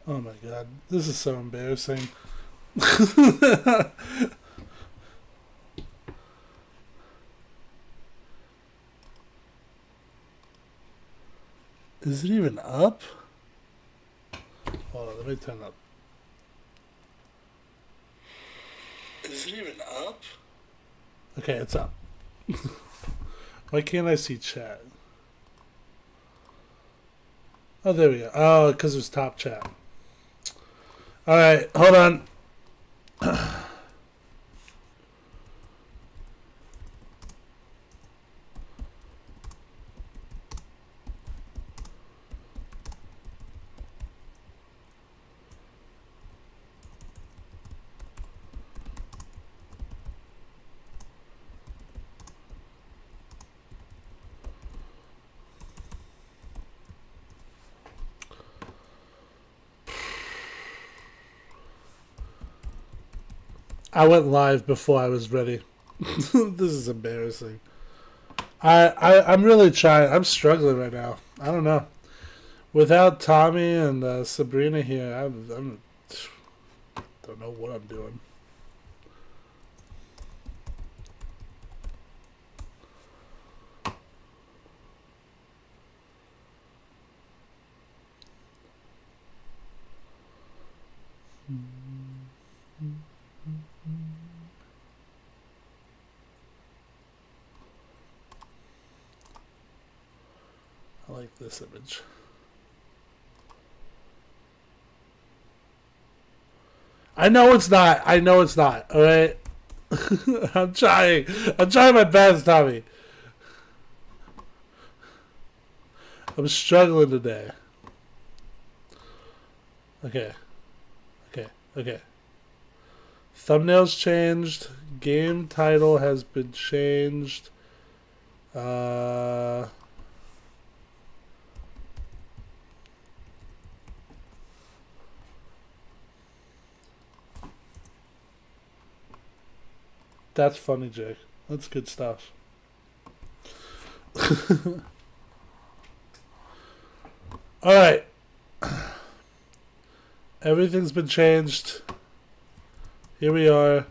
Oh my god, this is so embarrassing. Is it even up? Hold on, let me turn up. Is it even up? Okay, it's up. Why can't I see chat? Oh, there we go. Oh, because it was top chat. Alright, hold on. I went live before I was ready. This is embarrassing. I'm really trying. I'm struggling right now. I don't know. Without Tommy and Sabrina here, I'm don't know what I'm doing. I like this image. I know it's not. I know it's not. All right. I'm trying. I'm trying my best, Tommy. I'm struggling today. Okay. Okay. Okay. Thumbnails changed. Game title has been changed. That's funny, Jake. That's good stuff. Alright. Everything's been changed. Here we are.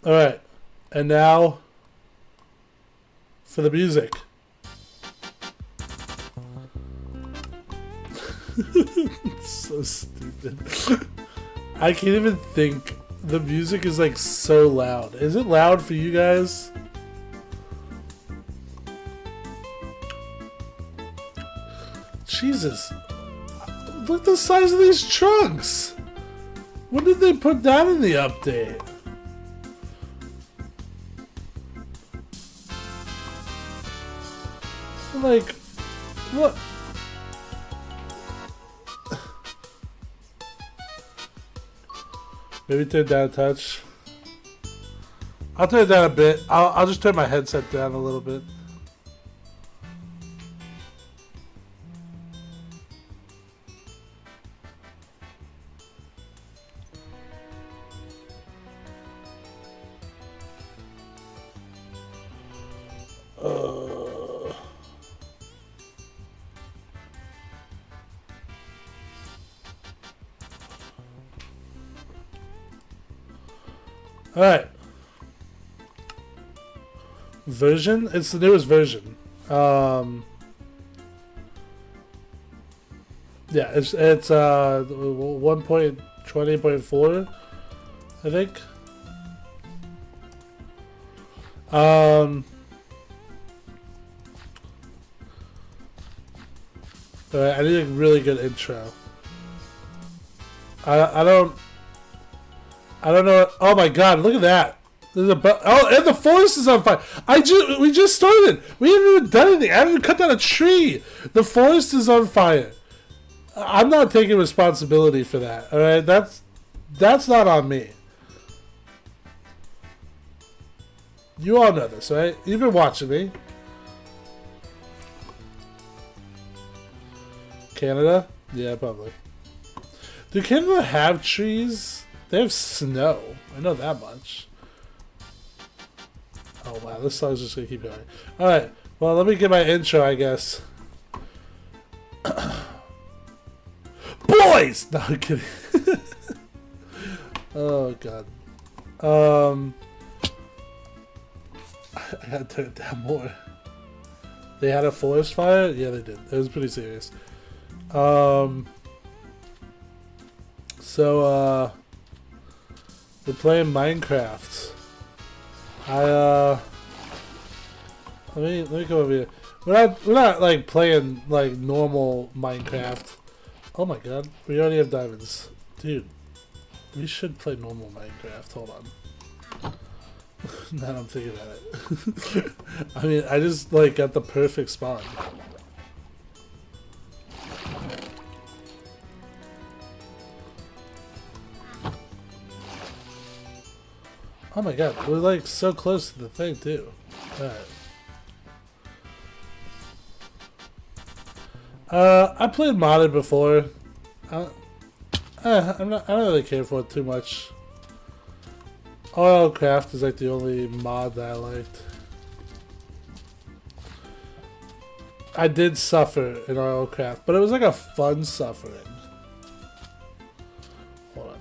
Alright. And now for the music. It's so stupid. I can't even think. The music is like so loud. Is it loud for you guys? Jesus. Look at the size of these trunks. When did they put that in the update? Like, what? Maybe turn it down a touch. I'll turn it down a bit. I'll just turn my headset down a little bit. Alright. Version? It's the newest version. Yeah, it's 1.20.4, I think. Alright, I need a really good intro. I don't know. Oh my god, look at that. There's oh, and the forest is on fire. We just started. We haven't even done anything. I haven't even cut down a tree. The forest is on fire. I'm not taking responsibility for that. All right, that's not on me. You all know this, right? You've been watching me. Canada? Yeah, probably. Do Canada have trees? They have snow. I know that much. Oh wow, this song's just gonna keep going. Alright, well let me get my intro, I guess. boys! No, I'm kidding. Oh, God. I gotta turn it down more. They had a forest fire? Yeah, they did. It was pretty serious. So, we're playing Minecraft. Let me come over here. We're not like playing like normal Minecraft. Oh my god, we already have diamonds. Dude, we should play normal Minecraft. Hold on. Now I'm thinking about it. I mean, I just like got the perfect spawn. Oh my god, we're like so close to the thing too. Alright. I played modded before. I don't really care for it too much. Oilcraft is like the only mod that I liked. I did suffer in Oilcraft, but it was like a fun suffering. Hold on.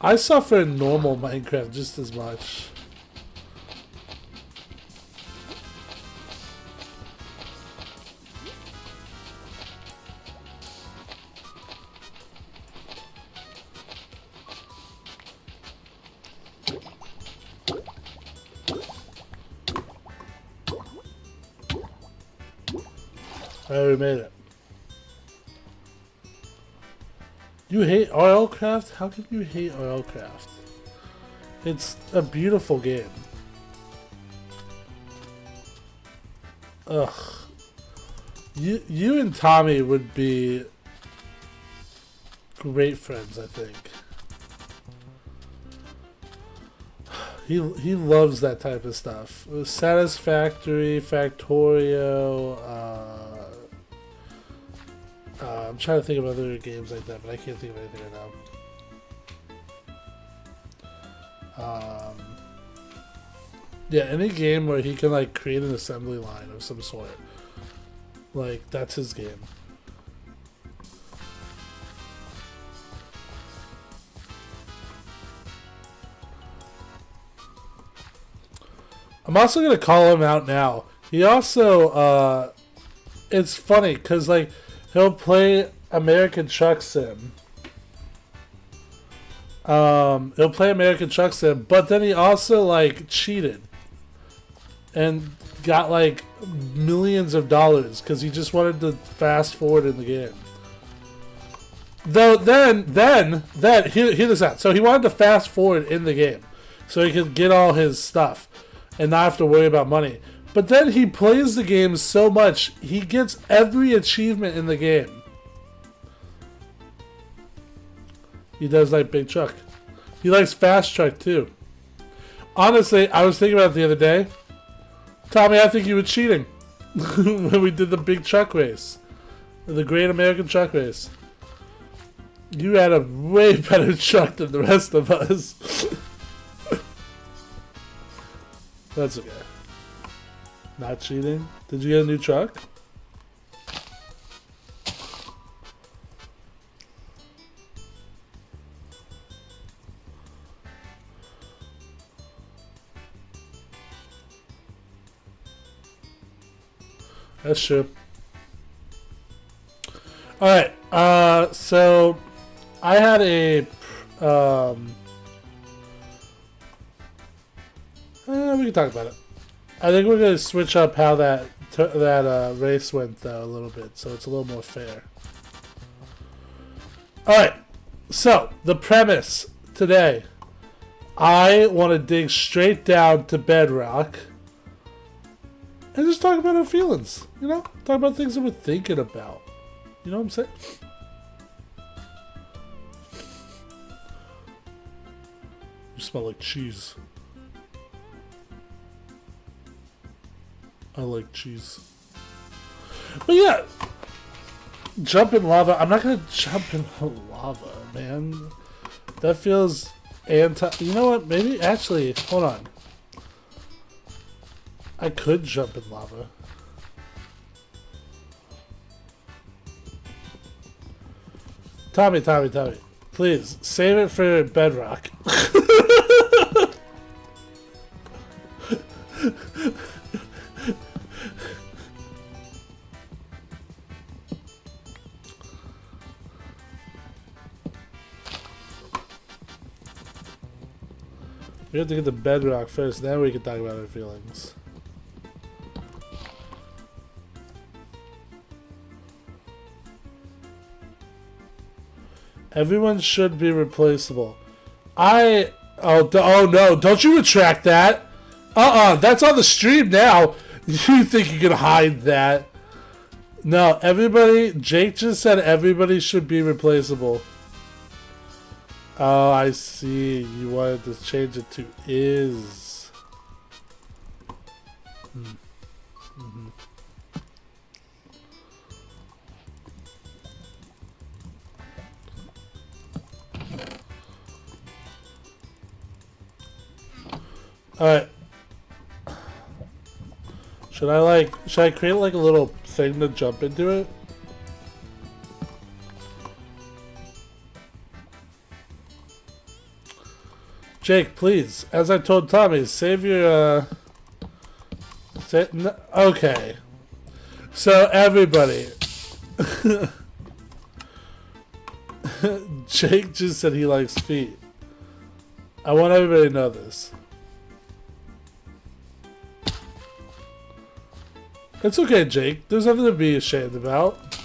I suffer in normal Minecraft just as much. Alright, we made it. You hate Oilcraft? How can you hate Oilcraft? It's a beautiful game. Ugh. You and Tommy would be great friends, I think. He loves that type of stuff. Satisfactory, Factorio, I'm trying to think of other games like that, but I can't think of anything right now. Yeah, any game where he can like create an assembly line of some sort. Like, that's his game. I'm also going to call him out now. He also, it's funny because like, he'll play American Truck Sim. He'll play American Truck Sim, but then he also like cheated and got like millions of dollars because he just wanted to fast forward in the game. Though then hear this out. So he wanted to fast forward in the game so he could get all his stuff and not have to worry about money. But then he plays the game so much, he gets every achievement in the game. He does like Big Truck. He likes Fast Truck too. Honestly, I was thinking about it the other day. Tommy, I think you were cheating when we did the Big Truck Race. The Great American Truck Race. You had a way better truck than the rest of us. That's okay. Not cheating? Did you get a new truck? That's true. Alright, so I had a we can talk about it. I think we're going to switch up how that race went, though, a little bit, so it's a little more fair. Alright, so, the premise today. I want to dig straight down to bedrock and just talk about our feelings, you know? Talk about things that we're thinking about. You know what I'm saying? You smell like cheese. I like cheese. But yeah, jump in lava. I'm not gonna jump in lava, man. That feels anti. You know what? Maybe actually, hold on. I could jump in lava. Tommy. Please, save it for bedrock. We have to get the bedrock first, then we can talk about our feelings. Everyone should be replaceable. Oh no, don't you retract that. That's on the stream now. You think you can hide that. No, everybody, Jake just said everybody should be replaceable. Oh, I see. You wanted to change it to is. Mm-hmm. Alright. Should I create like a little thing to jump into it? Jake, please, as I told Tommy, save your, okay. So, everybody. Jake just said he likes feet. I want everybody to know this. It's okay, Jake. There's nothing to be ashamed about.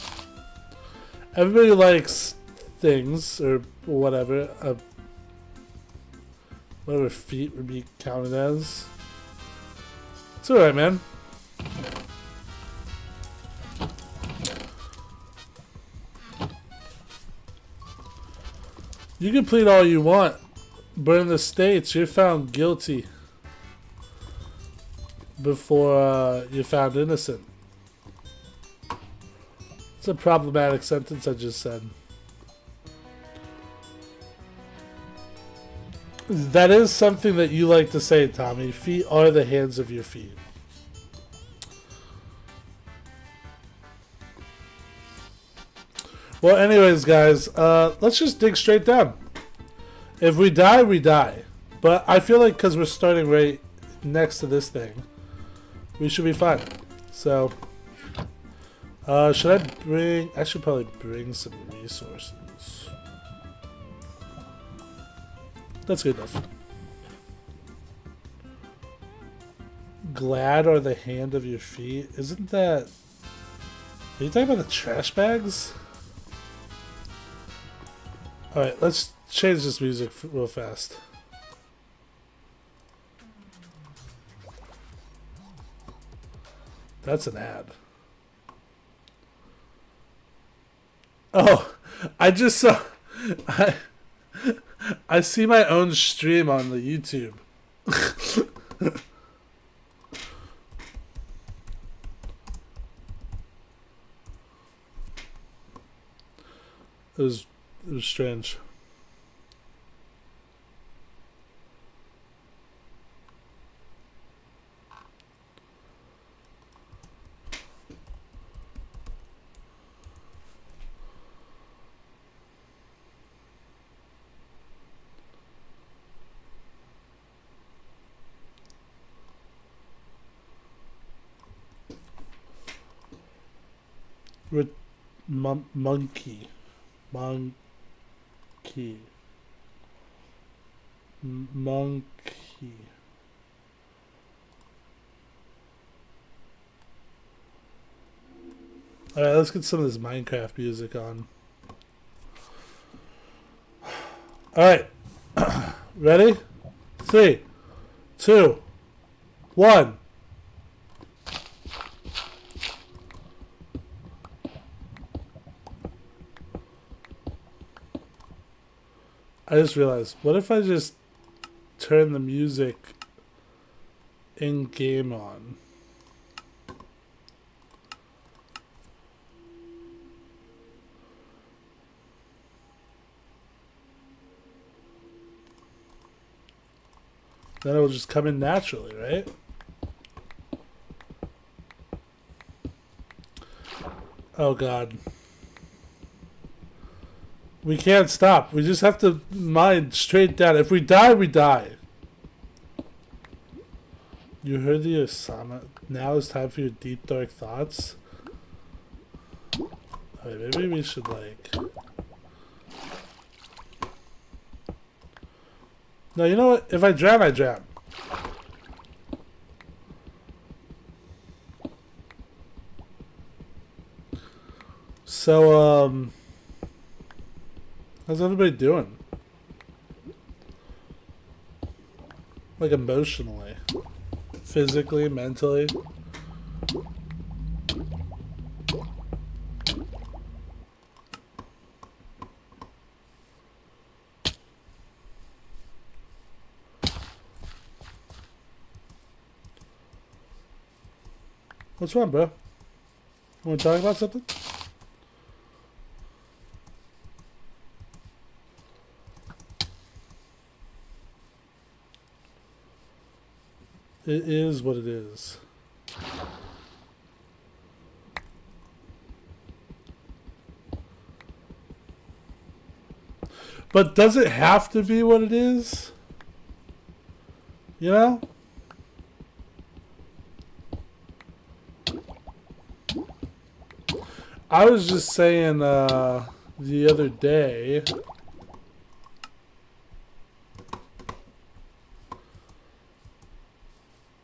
Everybody likes things, or whatever. Whatever feet would be counted as. It's alright, man. You can plead all you want, but in the States, you're found guilty before you're found innocent. It's a problematic sentence I just said. That is something that you like to say, Tommy. Feet are the hands of your feet. Well, anyways, guys, let's just dig straight down. If we die, we die. But I feel like because we're starting right next to this thing, we should be fine. So, should I bring... I should probably bring some resources. That's good enough. Glad are the hand of your feet. Isn't that... Are you talking about the trash bags? Alright, let's change this music real fast. That's an ad. Oh, I just saw... I see my own stream on the YouTube. It was strange. Monkey. Alright, let's get some of this Minecraft music on. Alright. Ready? 3, 2, 1. I just realized, what if I just turn the music in-game on? Then it will just come in naturally, right? Oh God. We can't stop. We just have to mine straight down. If we die, we die. You heard the Osama. Now it's time for your deep, dark thoughts. Alright, maybe we should, like... No, you know what? If I drown, I drown. So, how's everybody doing? Like, emotionally. Physically, mentally. What's wrong, bro? Want to talk about something? It is what it is. But does it have to be what it is? You know? I was just saying the other day...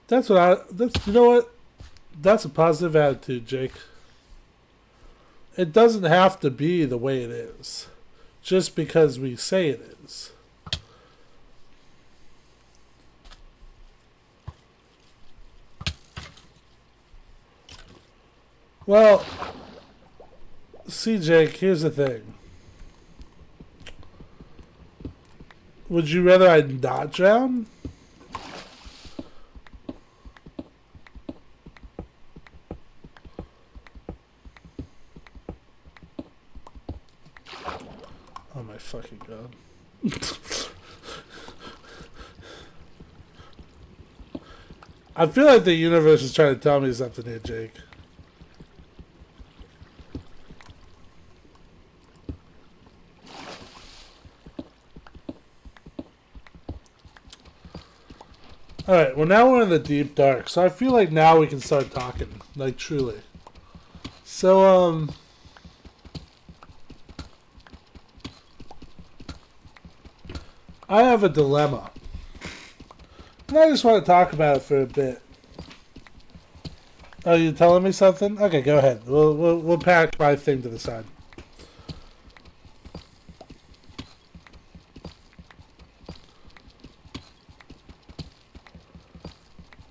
That's you know what? That's a positive attitude, Jake. It doesn't have to be the way it is. Just because we say it is. Well, see, Jake, here's the thing. Would you rather I not drown? Oh my fucking god. I feel like the universe is trying to tell me something here, Jake. Alright, well now we're in the deep dark, so I feel like now we can start talking, like truly. So, I have a dilemma. And I just want to talk about it for a bit. Oh, you telling me something? Okay, go ahead. We'll pack my thing to the side.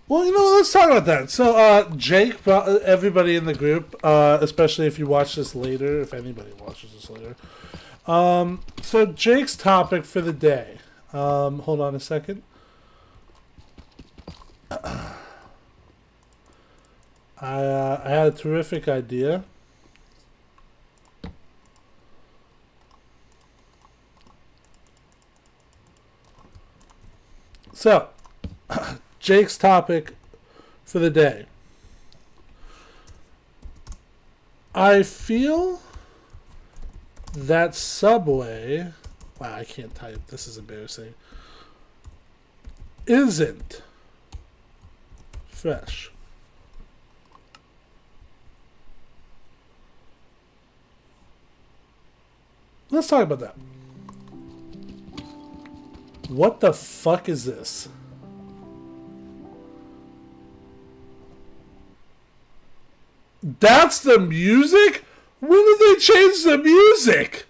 Well, you know, let's talk about that. So, Jake brought everybody in the group, especially if you watch this later, if anybody watches this later. So Jake's topic for the day. Hold on a second. I had a terrific idea. So, Jake's topic for the day. I feel that Subway, wow, I can't type, this is embarrassing, isn't fresh. Let's talk about that. What the fuck is this? That's the music? When did they change the music?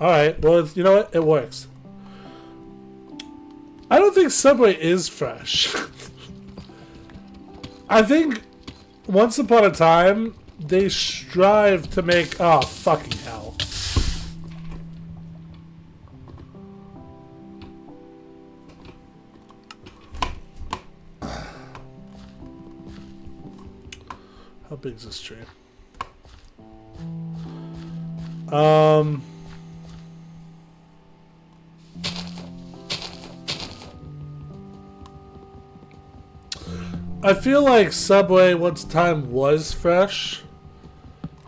Alright, well, you know what? It works. I don't think Subway is fresh. I think once upon a time, they strive to make... Oh, fucking hell. How big is this tree? I feel like Subway once time was fresh,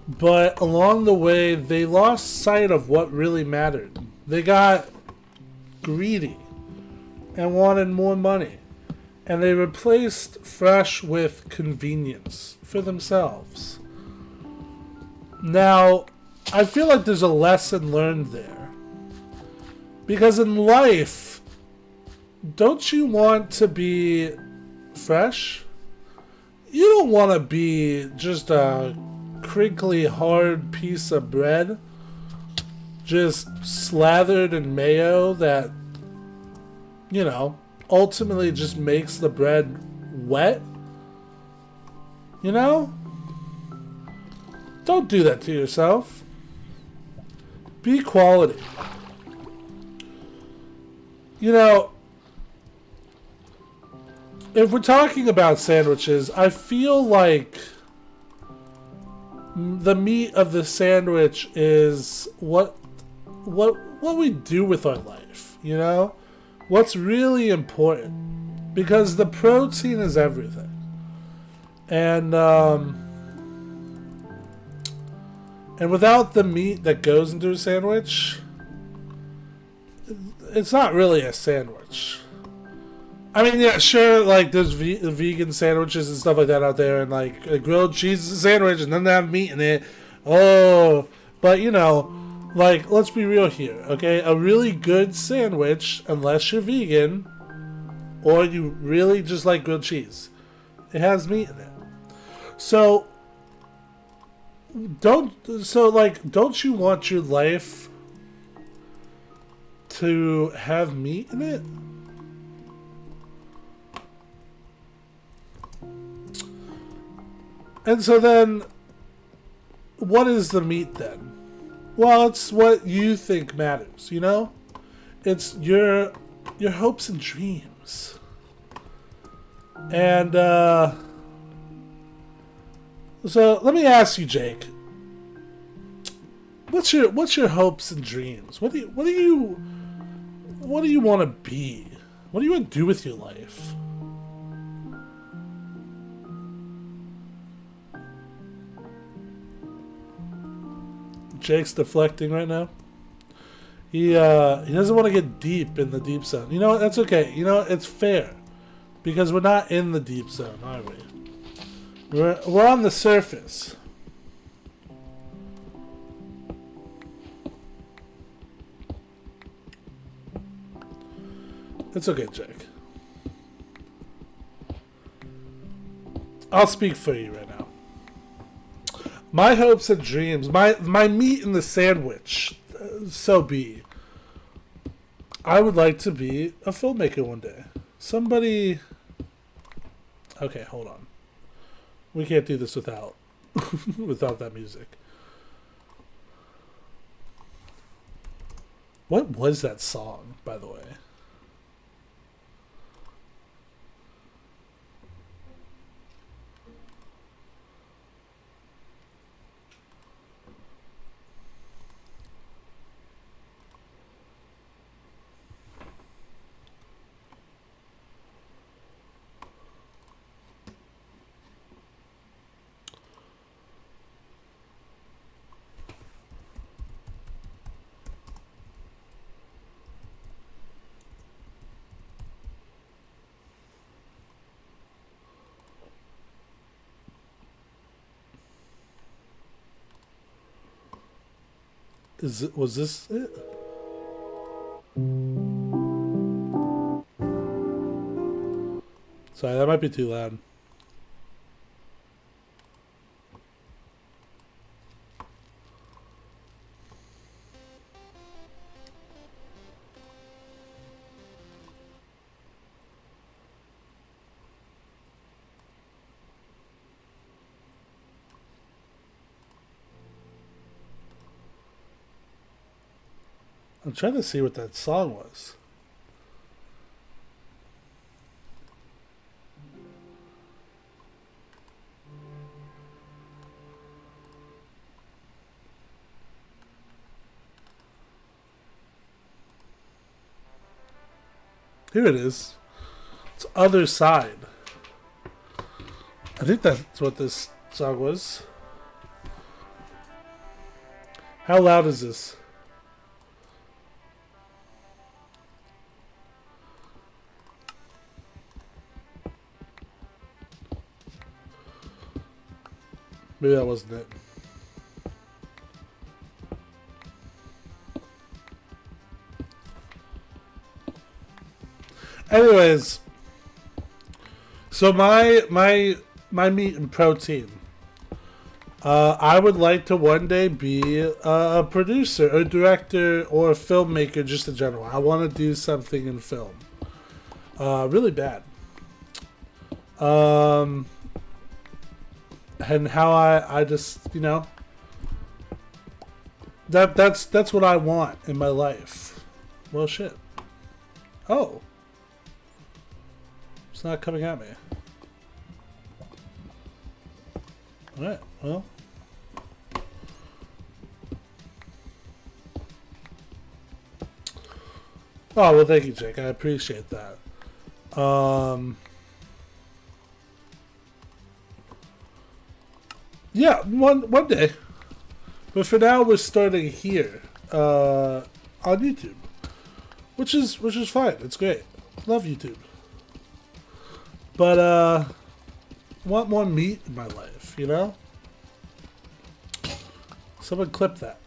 But along the way, they lost sight of what really mattered. They got greedy and wanted more money. And they replaced fresh with convenience for themselves. Now, I feel like there's a lesson learned there. Because in life, don't you want to be fresh? You don't want to be just a crinkly, hard piece of bread just slathered in mayo that, you know, ultimately just makes the bread wet. You know? Don't do that to yourself. Be quality. You know, if we're talking about sandwiches, I feel like the meat of the sandwich is what we do with our life, you know? What's really important. Because the protein is everything. And without the meat that goes into a sandwich, it's not really a sandwich. I mean, yeah, sure, like, there's vegan sandwiches and stuff like that out there, and, like, a grilled cheese sandwich, and then they have meat in it. Oh, but, you know, like, let's be real here, okay? A really good sandwich, unless you're vegan, or you really just like grilled cheese, it has meat in it. So, don't you want your life to have meat in it? And so then, what is the meat then? Well, it's what you think matters, you know? It's your hopes and dreams. And, so let me ask you, Jake. What's your hopes and dreams? What do you want to be? What do you want to do with your life? Jake's deflecting right now. He doesn't want to get deep in the deep zone. You know what? That's okay. You know, it's fair. Because we're not in the deep zone, are we? We're on the surface. It's okay, Jake. I'll speak for you right now. My hopes and dreams, my meat in the sandwich, so be. I would like to be a filmmaker one day. Somebody... Okay, hold on. We can't do this without without that music. What was that song, by the way? Was this it? Sorry, that might be too loud. I'm trying to see what that song was. Here it is. It's Other Side. I think that's what this song was. How loud is this? Maybe that wasn't it. Anyways, so my meat and protein. I would like to one day be a producer, a director, or a filmmaker, just in general. I want to do something in film, really bad. And how I just, you know, that's what I want in my life. Well, shit. Oh. It's not coming at me. Alright, well. Oh, well, thank you, Jake. I appreciate that. Yeah, one day. But for now, we're starting here on YouTube, which is fine. It's great. Love YouTube. But want more meat in my life, you know? Someone clip that.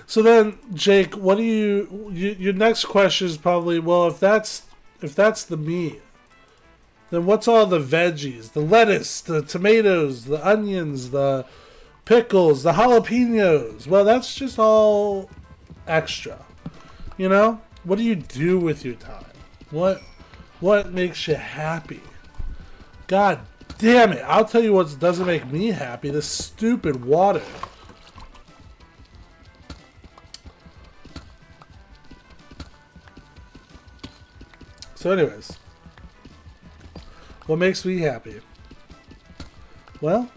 So then, Jake, what do your next question is probably, well, if that's the meat, then what's all the veggies, the lettuce, the tomatoes, the onions, the pickles, the jalapenos? Well, that's just all extra. You know? What do you do with your time? What makes you happy? God damn it. I'll tell you what doesn't make me happy. This stupid water. So anyways, what makes me happy? Well,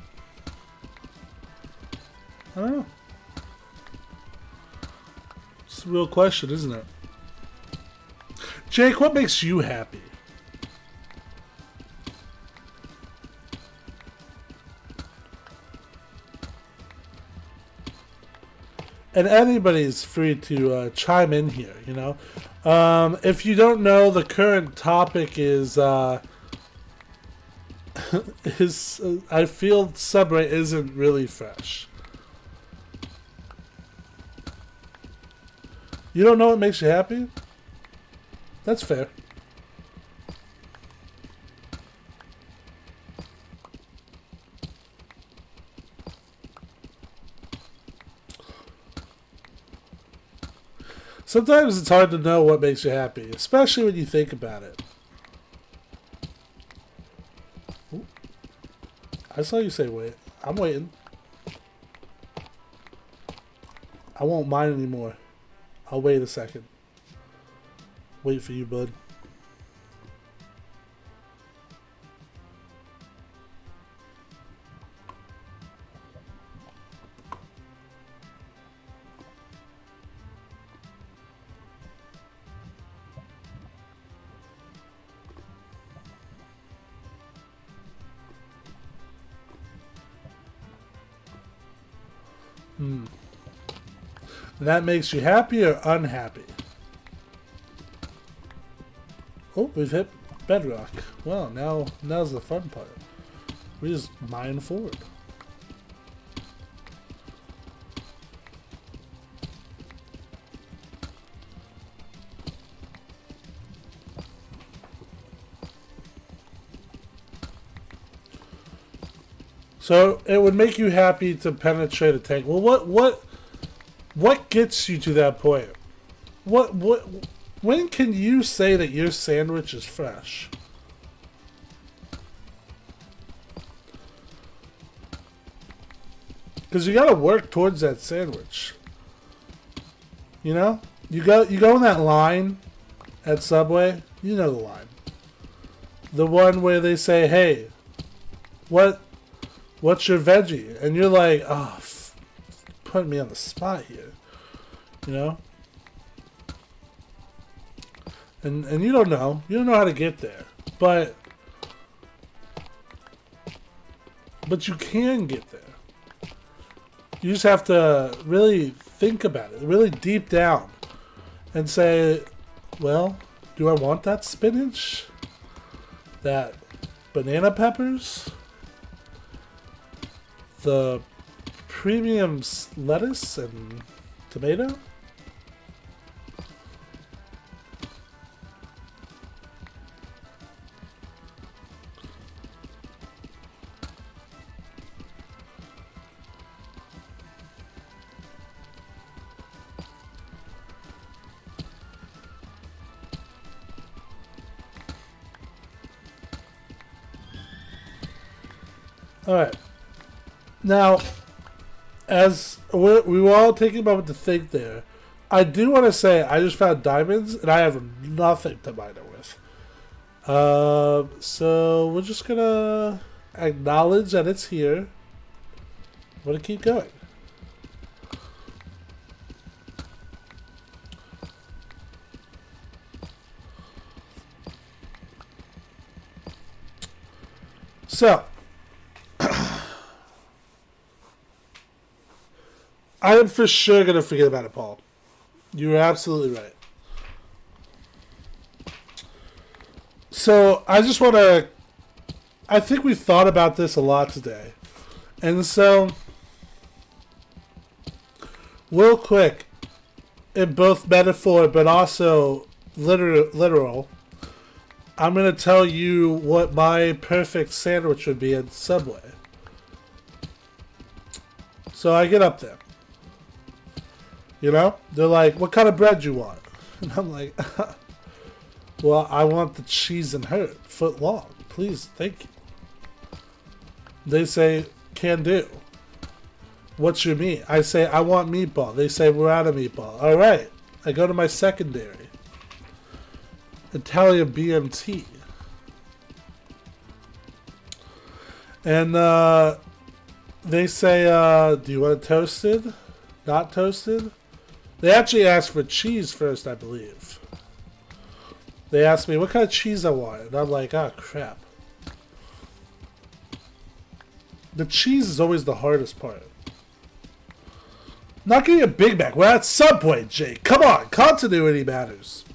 I don't know. It's a real question, isn't it? Jake, what makes you happy? And anybody's free to chime in here, you know. If you don't know, the current topic is I feel Subway isn't really fresh. You don't know what makes you happy? That's fair. Sometimes it's hard to know what makes you happy, especially when you think about it. Ooh. I saw you say wait. I'm waiting. I won't mind anymore. I'll wait a second. Wait for you, bud. That makes you happy or unhappy? Oh, we've hit bedrock. Well, now's the fun part. We just mine forward. So it would make you happy to penetrate a tank. Well, what gets you to that point? When can you say that your sandwich is fresh? Because you got to work towards that sandwich. You know, you go in that line at Subway. You know the line, the one where they say, "Hey, what's your veggie?" And you're like, "Oh, putting me on the spot here," you know. And you don't know how to get there, but But you can get there. You just have to really think about it, really deep down, and say, well, do I want that spinach? That banana peppers? The premium lettuce and tomato? Alright. Now, as we were all taking a moment to think there, I do want to say I just found diamonds and I have nothing to mine it with. So we're just going to acknowledge that it's here. I'm going to keep going. So, I am for sure going to forget about it, Paul. You're absolutely right. So, I just want to... I think we thought about this a lot today. And so, real quick, in both metaphor but also literal, I'm going to tell you what my perfect sandwich would be at Subway. So, I get up there. You know? They're like, what kind of bread you want? And I'm like, well, I want the cheese and herb, foot long. Please, thank you. They say, can do. What's your meat? I say, I want meatball. They say, we're out of meatball. All right. I go to my secondary. Italian BMT. And they say, do you want it toasted? Not toasted? They actually asked for cheese first, I believe. They asked me what kind of cheese I want. And I'm like, oh, crap. The cheese is always the hardest part. Not getting a Big Mac. We're at Subway, Jake. Come on. Continuity matters.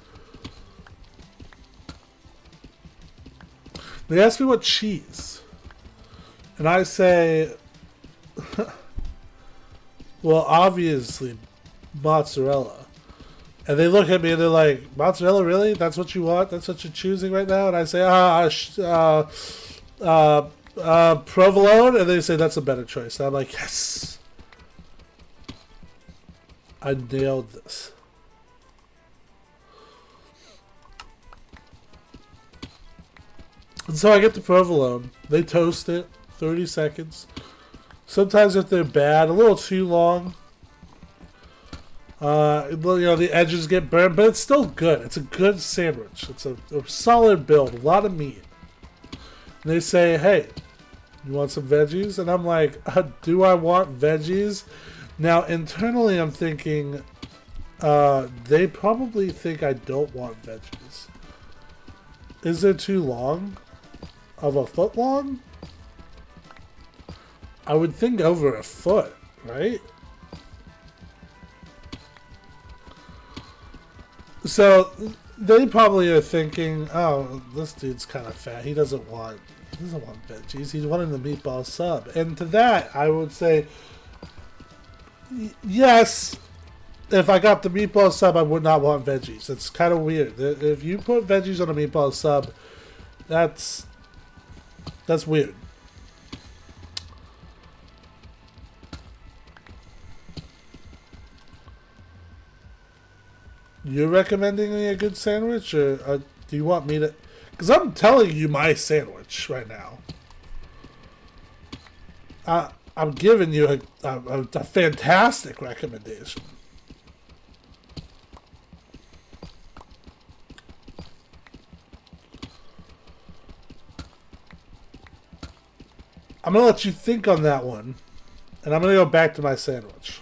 They asked me what cheese. And I say, well, obviously, mozzarella. And they look at me and they're like, mozzarella, really? That's what you want? That's what you're choosing right now? And I say, provolone? And they say, that's a better choice. And I'm like, yes. I nailed this. And so I get the provolone. They toast it, 30 seconds. Sometimes if they're bad, a little too long. You know, the edges get burned, but it's still good. It's a good sandwich. It's a solid build, a lot of meat. And they say, hey, you want some veggies? And I'm like, do I want veggies? Now, internally, I'm thinking, they probably think I don't want veggies. Is it too long? Of a foot long? I would think over a foot, right? So they probably are thinking, oh, this dude's kind of fat. He doesn't want veggies. He's wanting the meatball sub. And to that, I would say, yes, if I got the meatball sub, I would not want veggies. It's kind of weird. If you put veggies on a meatball sub, that's weird. You're recommending me a good sandwich, or do you want me to? Because I'm telling you my sandwich right now. I'm giving you a fantastic recommendation. I'm going to let you think on that one, and I'm going to go back to my sandwich.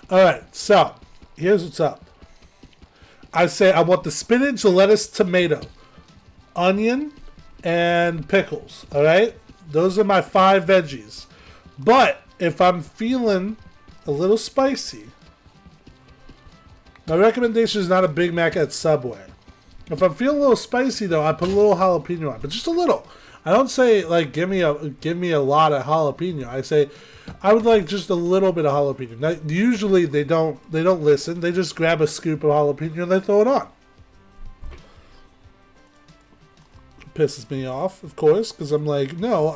All right, so here's what's up. I say I want the spinach, the lettuce, tomato, onion, and pickles. All right? Those are my 5 veggies. But if I'm feeling a little spicy, my recommendation is not a Big Mac at Subway. If I'm feeling a little spicy though, I put a little jalapeno on, but just a little. I don't say like give me a lot of jalapeno. I say I would like just a little bit of jalapeno. Now, usually they don't listen. They just grab a scoop of jalapeno and they throw it on. Pisses me off, of course, because I'm like, no,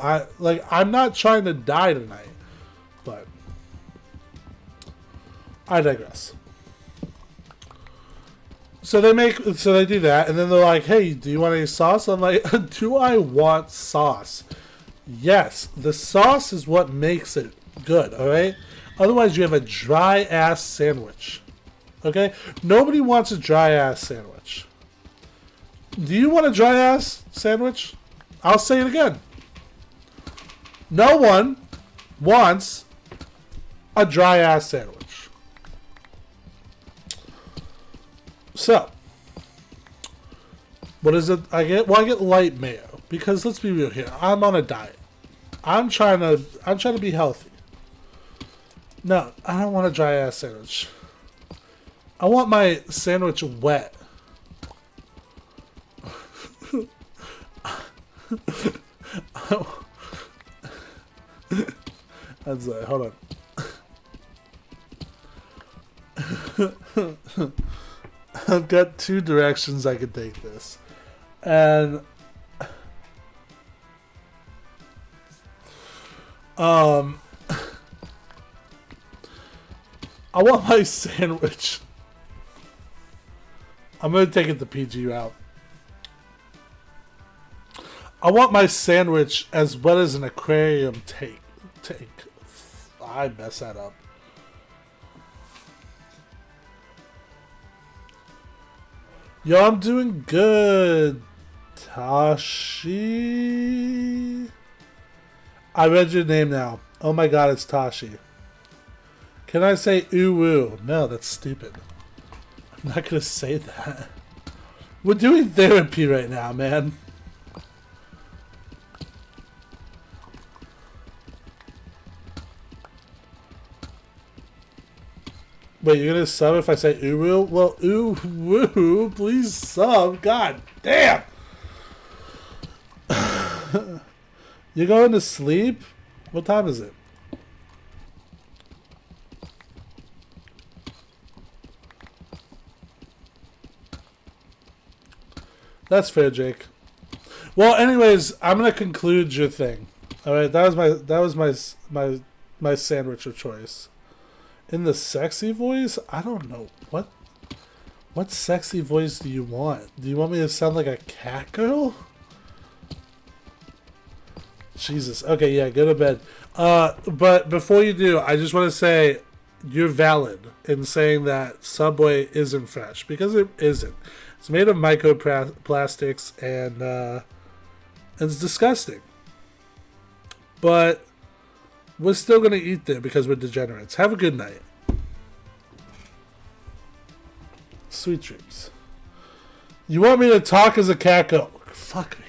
I'm not trying to die tonight. But I digress. So they do that, and then they're like, hey, do you want any sauce? I'm like, do I want sauce? Yes, the sauce is what makes it good, alright? Otherwise you have a dry ass sandwich. Okay? Nobody wants a dry ass sandwich. Do you want a dry ass sandwich? I'll say it again. No one wants a dry ass sandwich. So, what is it I get? Well, I get light mayo because let's be real here. I'm on a diet. I'm trying to be healthy. No, I don't want a dry ass sandwich. I want my sandwich wet. That's it. Hold on. I've got 2 directions I could take this. And I want my sandwich. I'm going to take it the PG route. I want my sandwich as wet as an aquarium tank. I messed that up. Yo, I'm doing good, Tashi. I read your name now. Oh my god, it's Tashi. Can I say ooh-woo? No, that's stupid. I'm not gonna say that. We're doing therapy right now, man. Wait, you're gonna sub if I say ooh-woo? Well, ooh-woo, please sub. God damn! You going to sleep? What time is it? That's fair, Jake. Well, anyways, I'm gonna conclude your thing. All right, that was my sandwich of choice. In the sexy voice, I don't know what sexy voice do you want? Do you want me to sound like a cat girl? Jesus. Okay, yeah, go to bed. But before you do, I just want to say you're valid in saying that Subway isn't fresh because it isn't. It's made of microplastics and it's disgusting. But we're still going to eat there because we're degenerates. Have a good night. Sweet dreams. You want me to talk as a cat girl? Fuck me.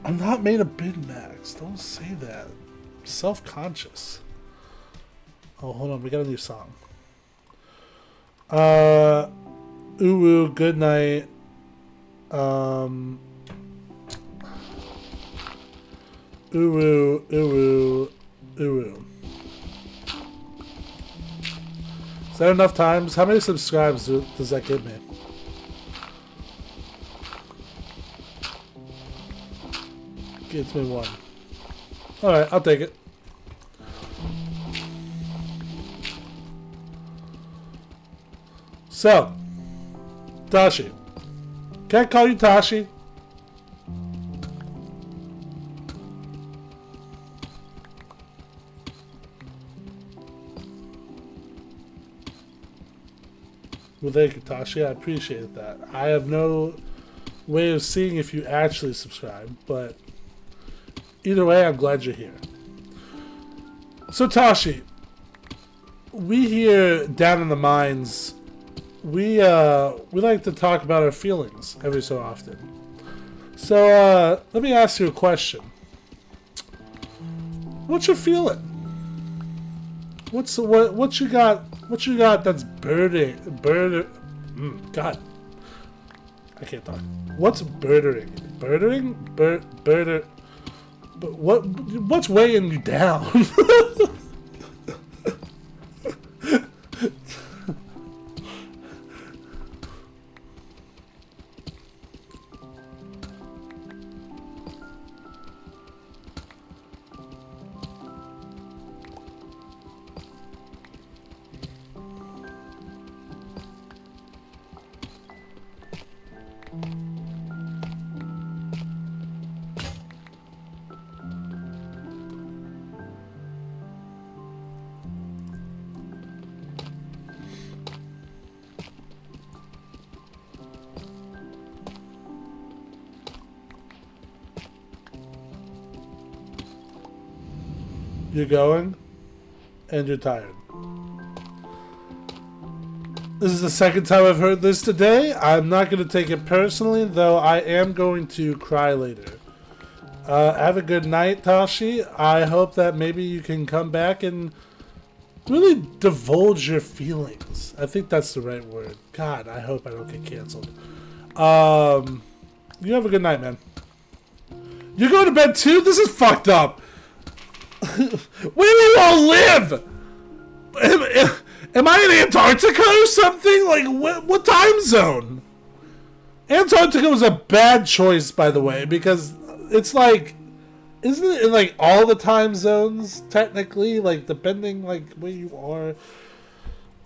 I'm not made of Big Macs. Don't say that. I'm self-conscious. Oh, hold on. We got a new song. Ooh, good night. Ooh. Is that enough times? How many subscribes does that give me? Gives me 1. Alright, I'll take it. So, Tashi. Can I call you Tashi? Well, thank you, Tashi. I appreciate that. I have no way of seeing if you actually subscribe, but either way, I'm glad you're here. So, Tashi, we here down in the mines, we like to talk about our feelings every so often. So let me ask you a question. What you feeling? What you got? What you got that's God, I can't talk. What's birdering? Birdering? Birder. But what's weighing you down? You're going, and you're tired. This is the second time I've heard this today. I'm not going to take it personally, though I am going to cry later. Have a good night, Tashi. I hope that maybe you can come back and really divulge your feelings. I think that's the right word. God, I hope I don't get canceled. You have a good night, man. You're going to bed too? This is fucked up. Where do you all live? Am I in Antarctica or something? Like, what time zone? Antarctica was a bad choice, by the way, because it's like, isn't it in like all the time zones, technically? Like, depending, like, where you are.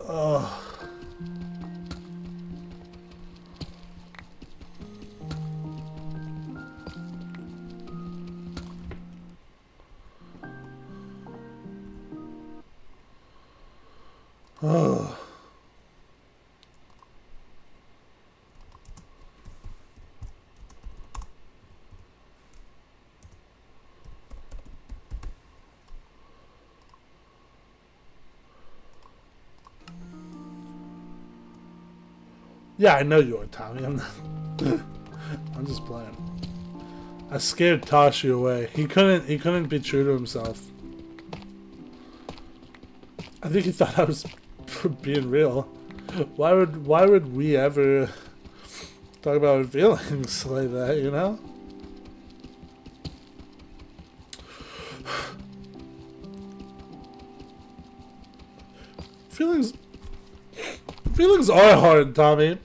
Oh. Yeah, I know you are, Tommy. I'm not. I'm just playing. I scared Tashi away. He couldn't be true to himself. I think he thought I was being real. Why would we ever talk about our feelings like that, you know? Feelings are hard, Tommy.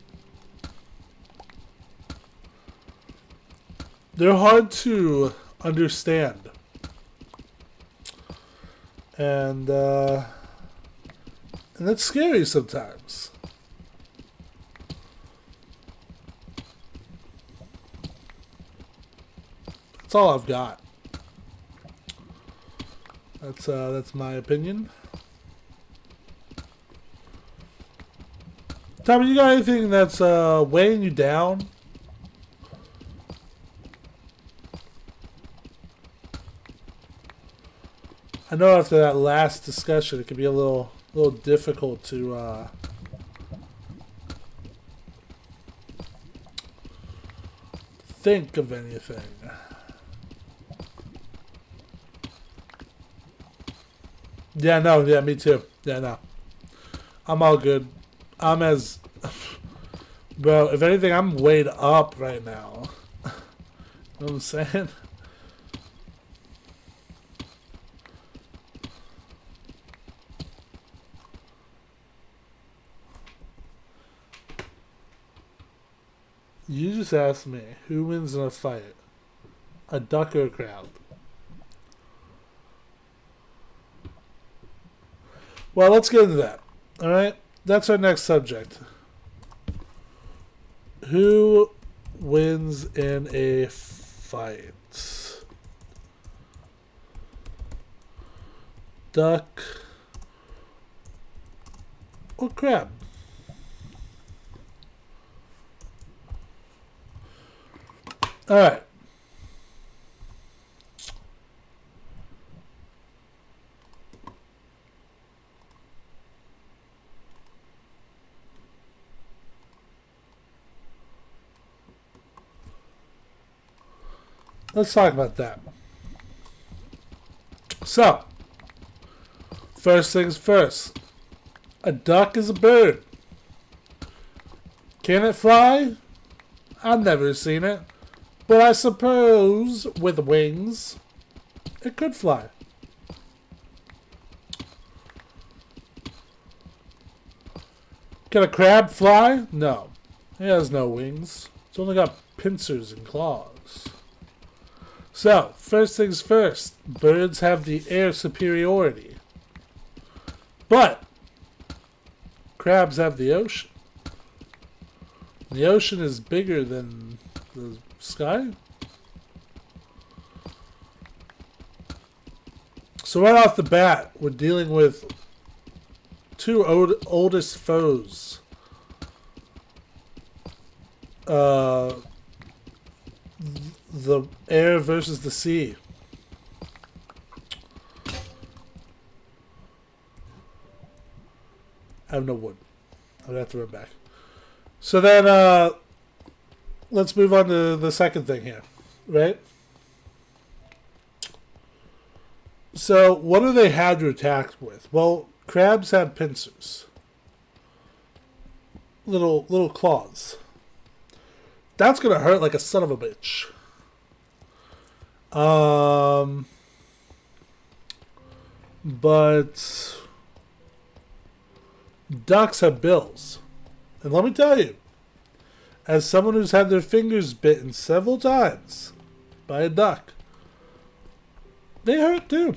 They're hard to understand. And that's scary sometimes. That's all I've got. That's my opinion. Tommy, you got anything that's weighing you down? I know after that last discussion, it can be a little difficult to think of anything. Yeah, no, yeah, me too. Yeah, no. I'm all good. I'm as... Bro, if anything, I'm weighed up right now. You know what I'm saying? You just asked me, who wins in a fight? A duck or a crab? Well, let's get into that. Alright? That's our next subject. Who wins in a fight? Duck or crab? Alright. let's talk about that. So, first things first. A duck is a bird. Can it fly? I've never seen it. But I suppose with wings, it could fly. Can a crab fly? No. It has no wings. It's only got pincers and claws. So, first things first. Birds have the air superiority. But crabs have the ocean. The ocean is bigger than the sky. So right off the bat, we're dealing with two oldest foes. The air versus the sea. I have no wood. I would have to run back. So then, let's move on to the second thing here, right? So, what do they have to attack with? Well, crabs have pincers. Little claws. That's gonna hurt like a son of a bitch. But ducks have bills. And let me tell you, as someone who's had their fingers bitten several times by a duck, they hurt too.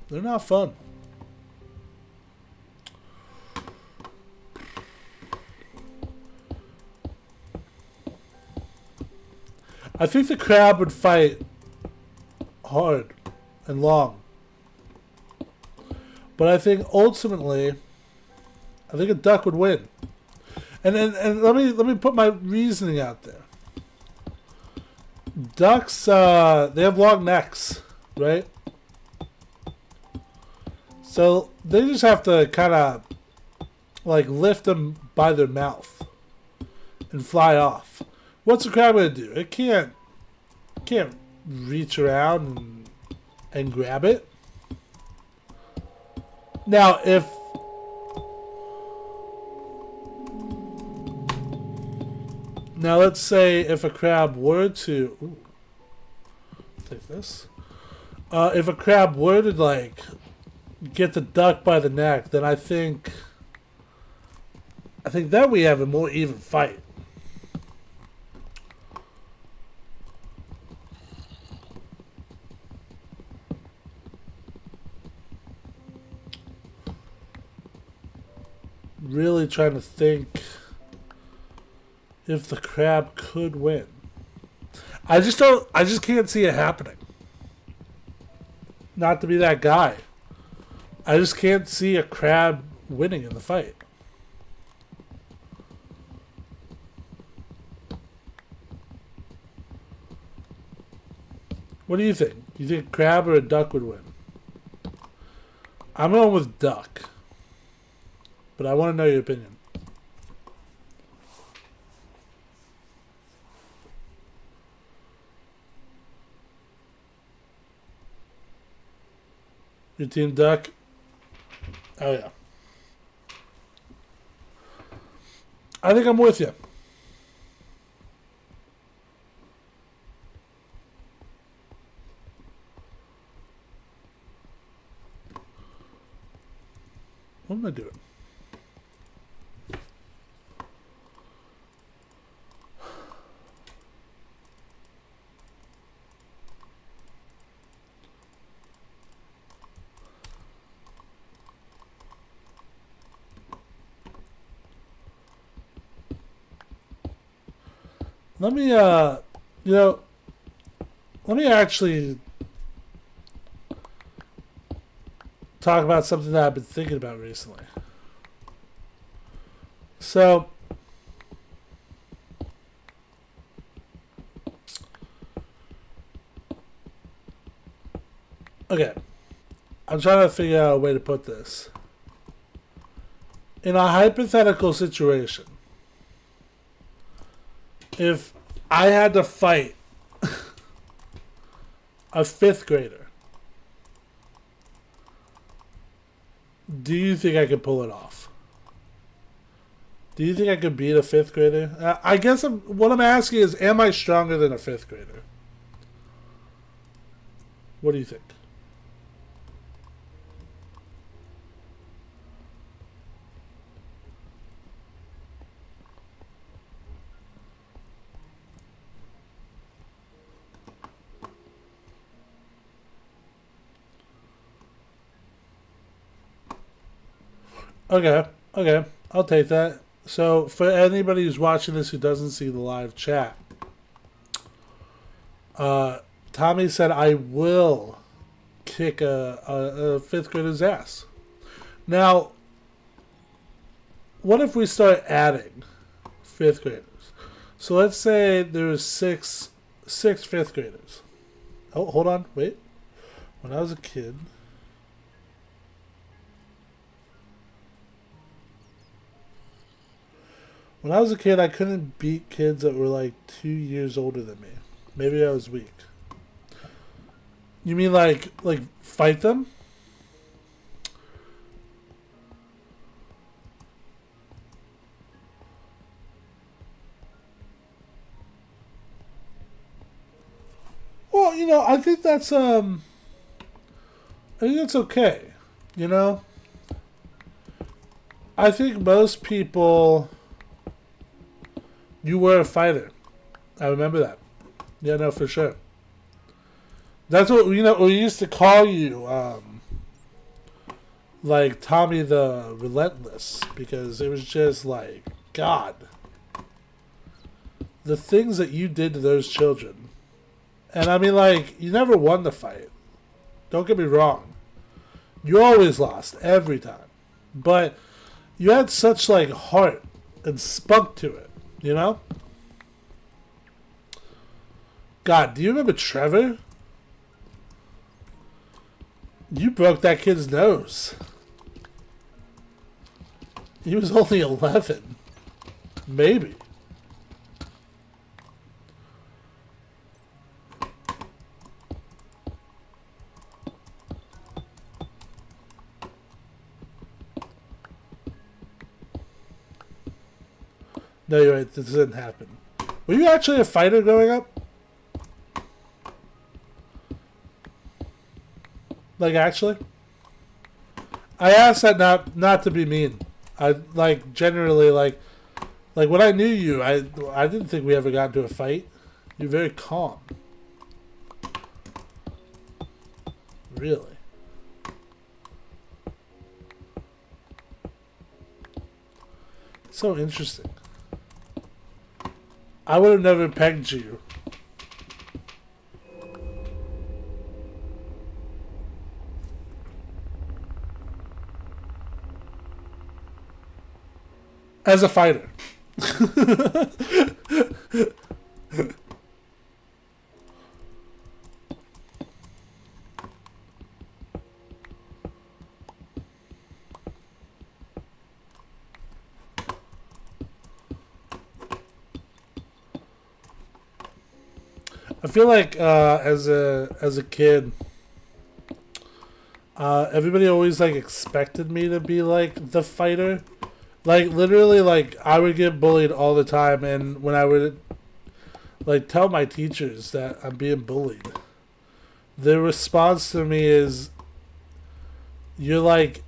They're not fun. I think the crab would fight hard and long. But I think ultimately, I think a duck would win. And let me put my reasoning out there. Ducks, they have long necks, right? So they just have to kind of like lift them by their mouth and fly off. What's a crab gonna do? It can't reach around and grab it. Now, let's say if a crab were to, ooh, take this. If a crab were to like get the duck by the neck, then I think that we have a more even fight. Really trying to think if the crab could win. I just can't see it happening. Not to be that guy. I just can't see a crab winning in the fight. What do you think? Do you think a crab or a duck would win? I'm going with duck. But I want to know your opinion. Your team duck? Oh yeah. I think I'm with you. What am I doing? Let me, let me actually talk about something that I've been thinking about recently. So, okay, I'm trying to figure out a way to put this. In a hypothetical situation, if I had to fight a 5th grader, do you think I could pull it off? Do you think I could beat a 5th grader? I guess what I'm asking is, am I stronger than a 5th grader? What do you think? Okay, I'll take that. So, for anybody who's watching this who doesn't see the live chat, Tommy said, I will kick a 5th grader's ass. Now, what if we start adding 5th graders? So let's say there's six 5th graders. Oh, hold on, wait. When I was a kid... When I was a kid, I couldn't beat kids that were like 2 years older than me. Maybe I was weak. You mean like fight them? Well, you know, I think that's okay. You know? I think most people... You were a fighter. I remember that. Yeah, no, for sure. That's what, you know, we used to call you, like, Tommy the Relentless. Because it was just like, God. The things that you did to those children. And I mean, like, you never won the fight. Don't get me wrong. You always lost, every time. But you had such, like, heart and spunk to it. You know? God, do you remember Trevor? You broke that kid's nose. He was only 11. Maybe. No, you're right. This didn't happen. Were you actually a fighter growing up? Like, actually? I asked that not to be mean. I, like, generally, like when I knew you, I didn't think we ever got into a fight. You're very calm. Really? So interesting. I would have never pegged you. As a fighter. I feel like as a kid, everybody always like expected me to be like the fighter. Like literally, like I would get bullied all the time, and when I would like tell my teachers that I'm being bullied, their response to me is, "You're like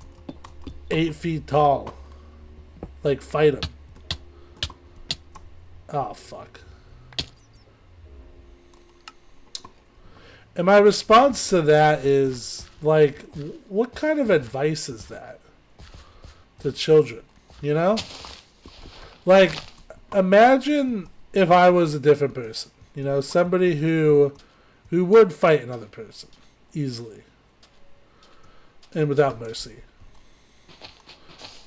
8 feet tall. Like fight him." Oh fuck. And my response to that is, like, what kind of advice is that to children, you know? Like, imagine if I was a different person, you know, somebody who would fight another person easily and without mercy.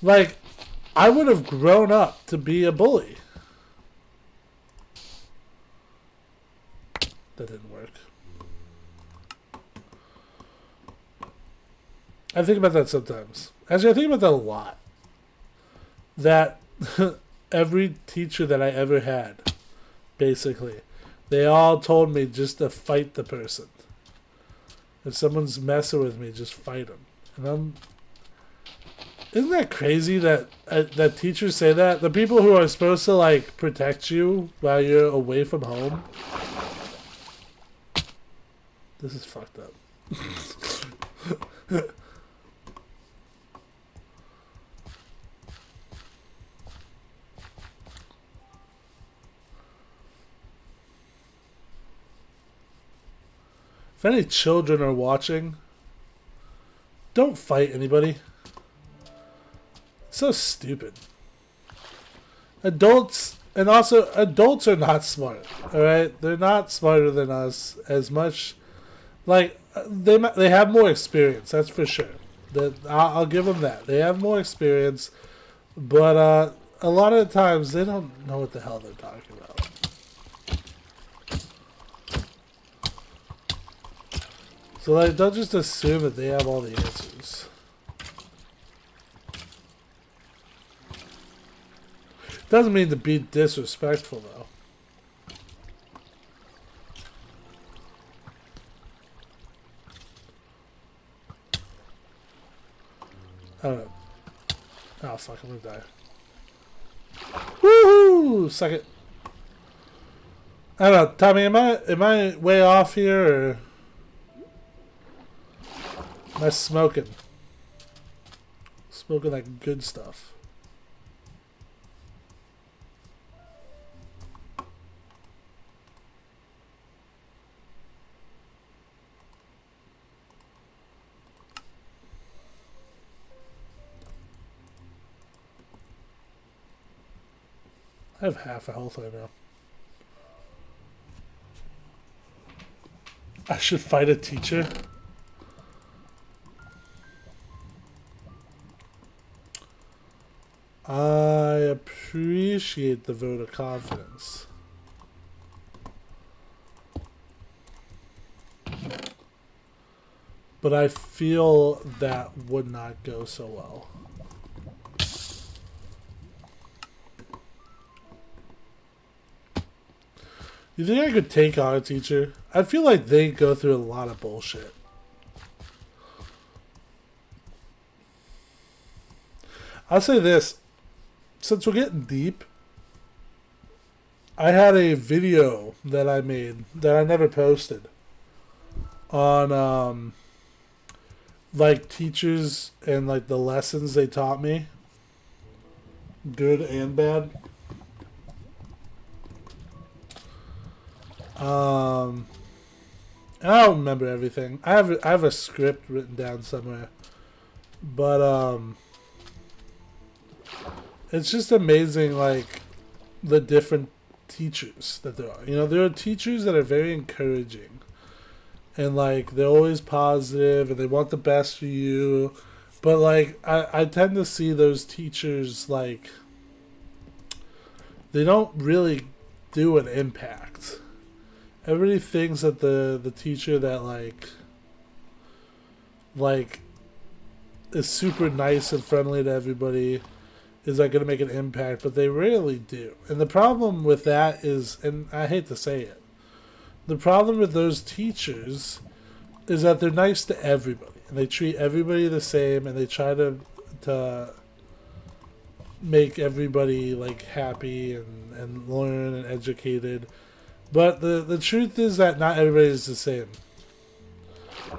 Like, I would have grown up to be a bully. That didn't work. I think about that sometimes. Actually, I think about that a lot. That every teacher that I ever had basically. They all told me just to fight the person. If someone's messing with me, just fight them. And isn't that crazy that that teachers say that? The people who are supposed to like protect you while you're away from home. This is fucked up. If any children are watching, don't fight anybody. It's so stupid. Adults, and also adults are not smart. All right, they're not smarter than us as much. Like they have more experience, that's for sure. I'll give them that. They have more experience, but a lot of the times they don't know what the hell they're talking about. So like, don't just assume that they have all the answers. Doesn't mean to be disrespectful though. I don't know. Oh fuck, I'm gonna die. Woohoo! Suck it. I don't know, Tommy, am I way off here or am I smoking? Smoking like good stuff. I have half a health right now. I should fight a teacher. I appreciate the vote of confidence. But I feel that would not go so well. You think I could take on a teacher? I feel like they go through a lot of bullshit. I'll say this. Since we're getting deep, I had a video that I made that I never posted on like teachers and like the lessons they taught me, good and bad. And I don't remember everything. I have a script written down somewhere, but it's just amazing, like the different teachers that there are. You know, there are teachers that are very encouraging, and like they're always positive, and they want the best for you. But like I tend to see those teachers like they don't really do an impact. Everybody thinks that the teacher that like is super nice and friendly to everybody is like gonna make an impact, but they rarely do. And the problem with that is, and I hate to say it, the problem with those teachers is that they're nice to everybody and they treat everybody the same and they try to make everybody like happy and learn and educated. But the truth is that not everybody is the same.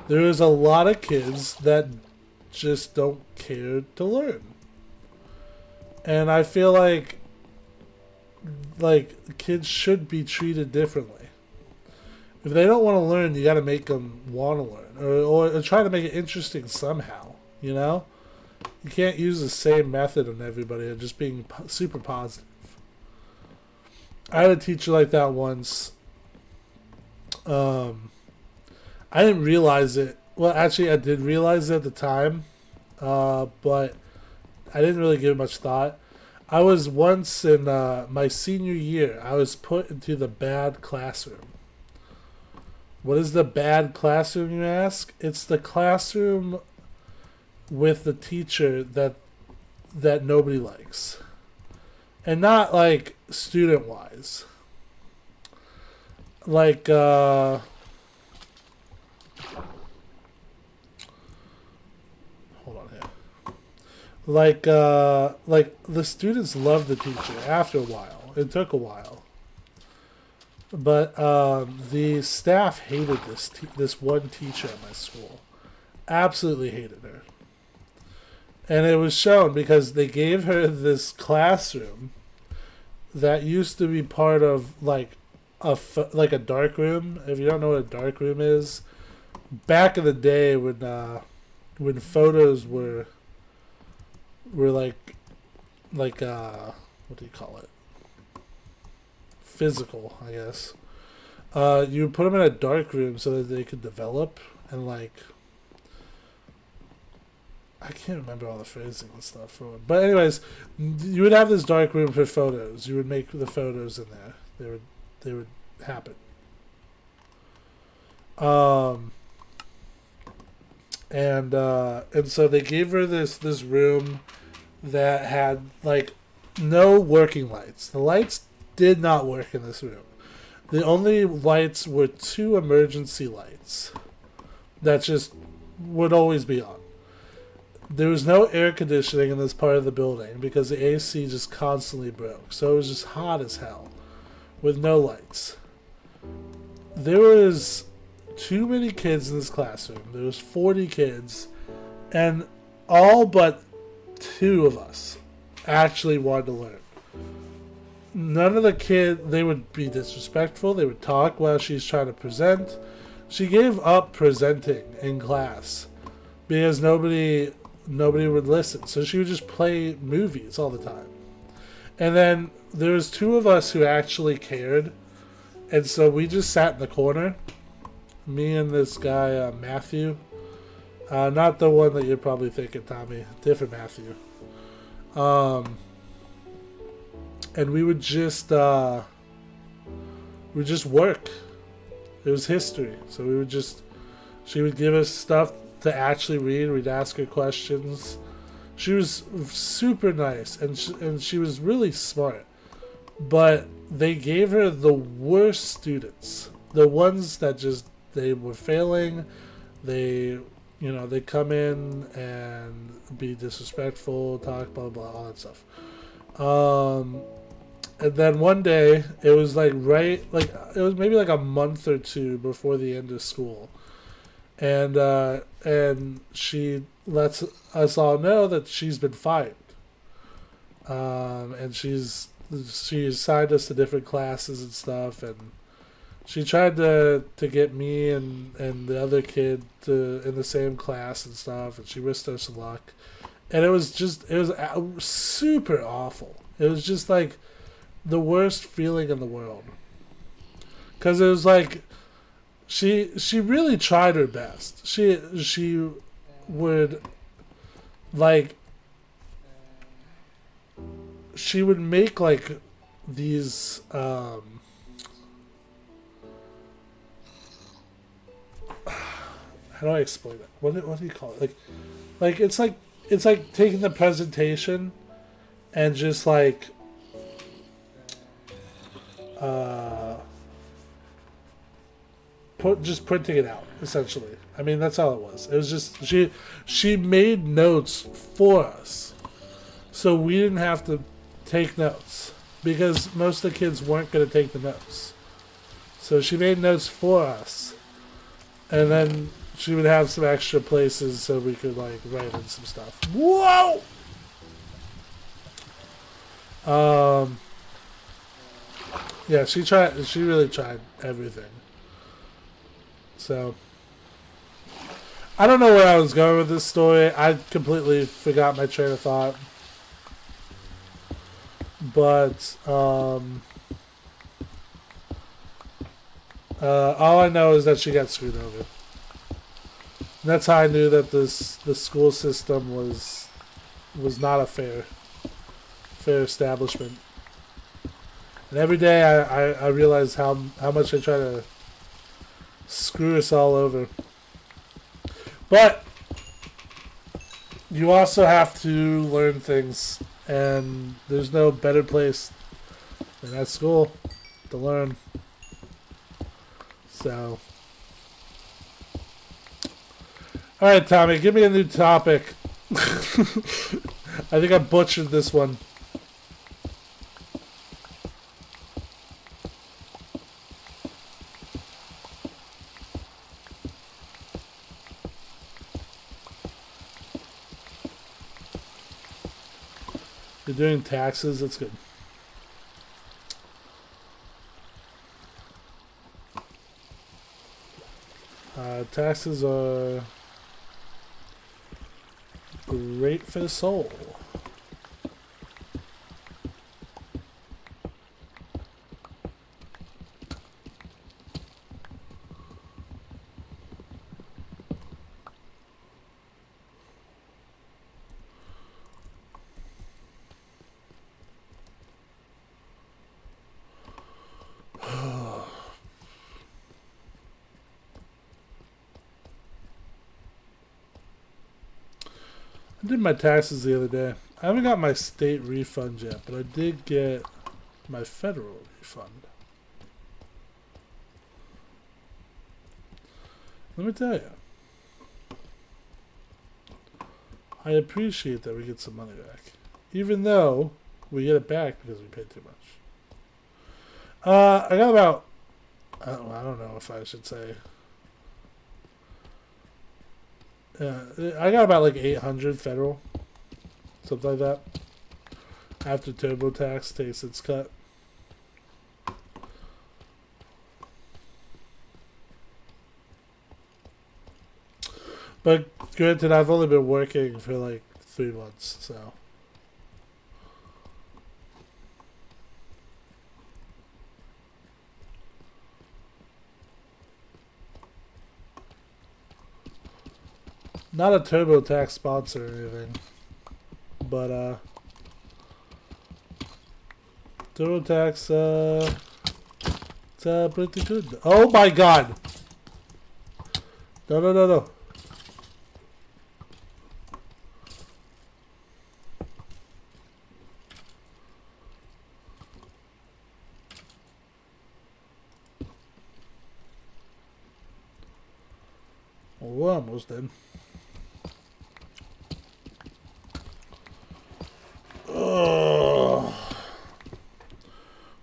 There is a lot of kids that just don't care to learn. And I feel like kids should be treated differently. If they don't want to learn, you got to make them want to learn, or try to make it interesting somehow. You know, you can't use the same method on everybody and just being super positive. I had a teacher like that once. I didn't realize it. Well, actually, I did realize it at the time, but I didn't really give it much thought. I was once in my senior year, I was put into the bad classroom. What is the bad classroom, you ask? It's the classroom with the teacher that nobody likes. And not like student-wise. like hold on here. Like the students loved the teacher after a while. It took a while. But the staff hated this one teacher at my school. Absolutely hated her. And it was shown because they gave her this classroom that used to be part of like a dark room. If you don't know what a dark room is, back in the day when photos were like what do you call it? Physical, I guess. You would put them in a dark room so that they could develop and like. I can't remember all the phrasing and stuff for it. But anyways, you would have this dark room for photos. You would make the photos in there. They would happen. And so they gave her this room that had like no working lights. The lights did not work in this room. The only lights were 2 emergency lights that just would always be on. There was no air conditioning in this part of the building because the AC just constantly broke. So it was just hot as hell with no lights. There was too many kids in this classroom. There was 40 kids, and all but 2 of us actually wanted to learn. None of the kids, they would be disrespectful. They would talk while she's trying to present. She gave up presenting in class because nobody would listen. So she would just play movies all the time. And then there was 2 of us who actually cared. And so we just sat in the corner. Me and this guy, Matthew. Not the one that you're probably thinking, Tommy. Different Matthew. And we would just work. It was history. So she would give us stuff to actually read. We'd ask her questions. She was super nice, and she was really smart. But they gave her the worst students, the ones that just they were failing. They come in and be disrespectful, talk blah blah, all that stuff. And then one day, it was it was maybe like a month or 2 before the end of school. And she lets us all know that she's been fired. And she assigned us to different classes and stuff, and she tried to get me and the other kid in the same class and stuff, and she wished us luck. And it was super awful. It was just like the worst feeling in the world. Because it was like, she really tried her best. She would, like, she would make, like, these, how do I explain it? What do you call it? Like it's like taking the presentation and just like printing it out, essentially. I mean, that's all it was. It was just she made notes for us, so we didn't have to take notes because most of the kids weren't going to take the notes. So she made notes for us, and then she would have some extra places so we could like write in some stuff. Whoa! Yeah, she really tried everything. So I don't know where I was going with this story. I completely forgot my train of thought. But all I know is that she got screwed over. And that's how I knew that the school system was not a fair establishment. And every day I realize how much I try to screw us all over. But you also have to learn things, and there's no better place than at school to learn. So, all right, Tommy, give me a new topic. I think I butchered this one. You're doing taxes. That's good. Taxes are great for the soul. I did my taxes the other day. I haven't got my state refund yet, but I did get my federal refund. Let me tell you, I appreciate that we get some money back, even though we get it back because we paid too much. I got about, I don't know if I should say. I got about like 800 federal, something like that. After TurboTax takes its cut. But granted, I've only been working for like 3 months, so. Not a TurboTax sponsor or anything, but TurboTax, it's pretty good. Oh my god! No, no, no, no. Well, we're almost in.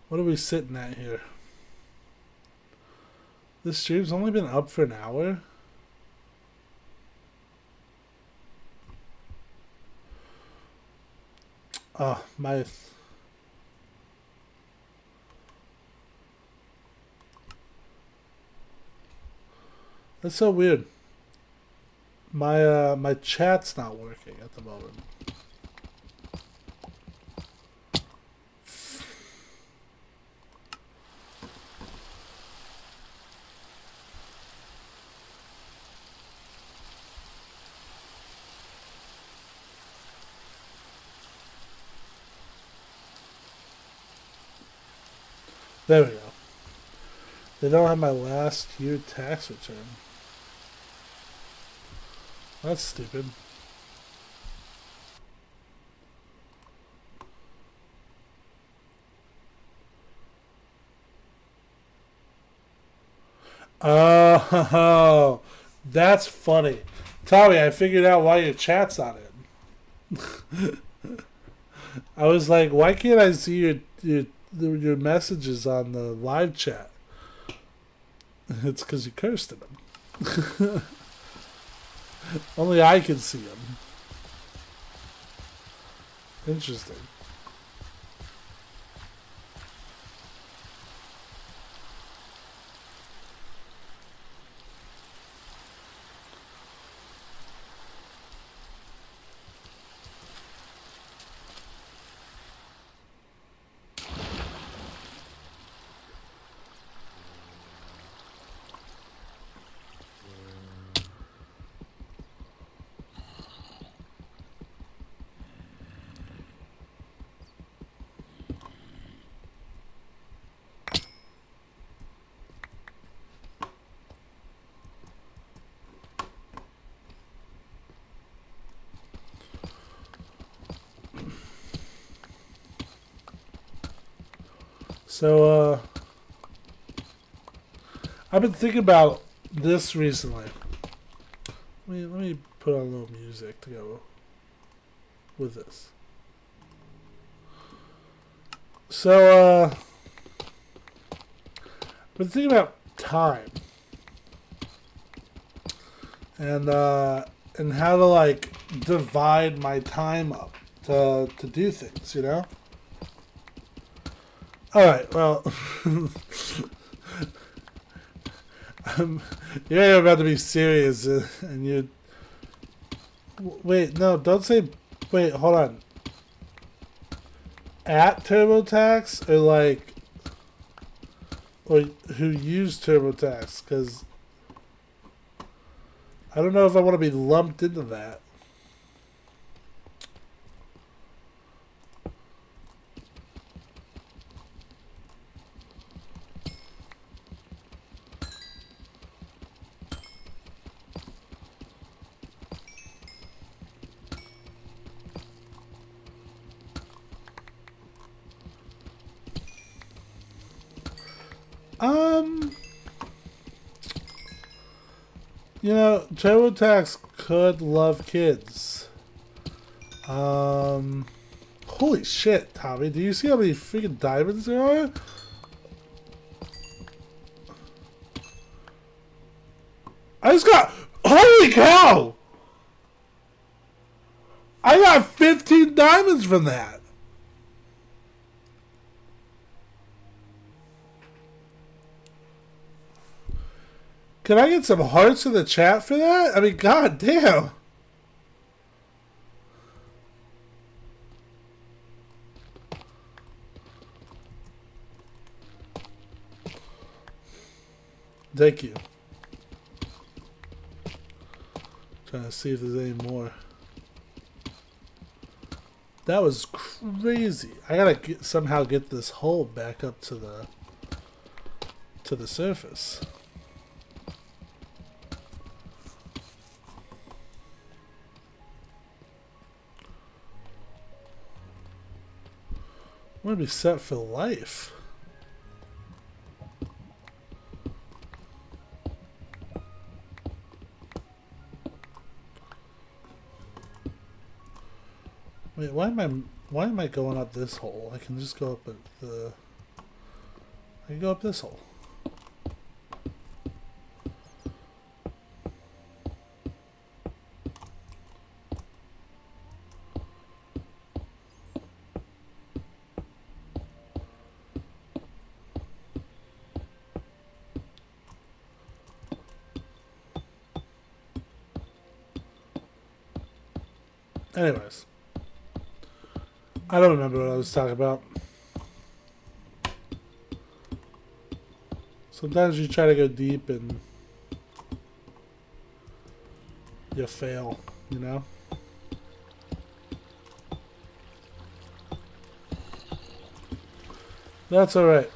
What are we sitting at here? This stream's only been up for an hour? Oh, my... That's so weird. My chat's not working at the moment. There we go. They don't have my last year tax return. That's stupid. Oh, that's funny. Tommy, I figured out why your chat's not in. I was like, why can't I see your messages on the live chat? It's because you cursed at them. Only I can see them. Interesting. So, I've been thinking about this recently. Let me put on a little music to go with this. So, I've been thinking about time. And how to, like, divide my time up to do things, you know? Alright, well... you're about to be serious, and you... Wait, no, don't say... Wait, hold on. At TurboTax, or like... Or who use TurboTax, because... I don't know if I want to be lumped into that. You know, TurboTax could love kids. Holy shit, Tommy. Do you see how many freaking diamonds there are? I just got... Holy cow! I got 15 diamonds from that. Can I get some hearts in the chat for that? I mean, god damn. Thank you. Trying to see if there's any more. That was crazy. I gotta somehow get this hole back up to the surface. I'm gonna be set for life. Wait, why am I going up this hole? I can just go up at the... I can go up this hole. Anyways, I don't remember what I was talking about. Sometimes you try to go deep and you fail, you know? That's alright.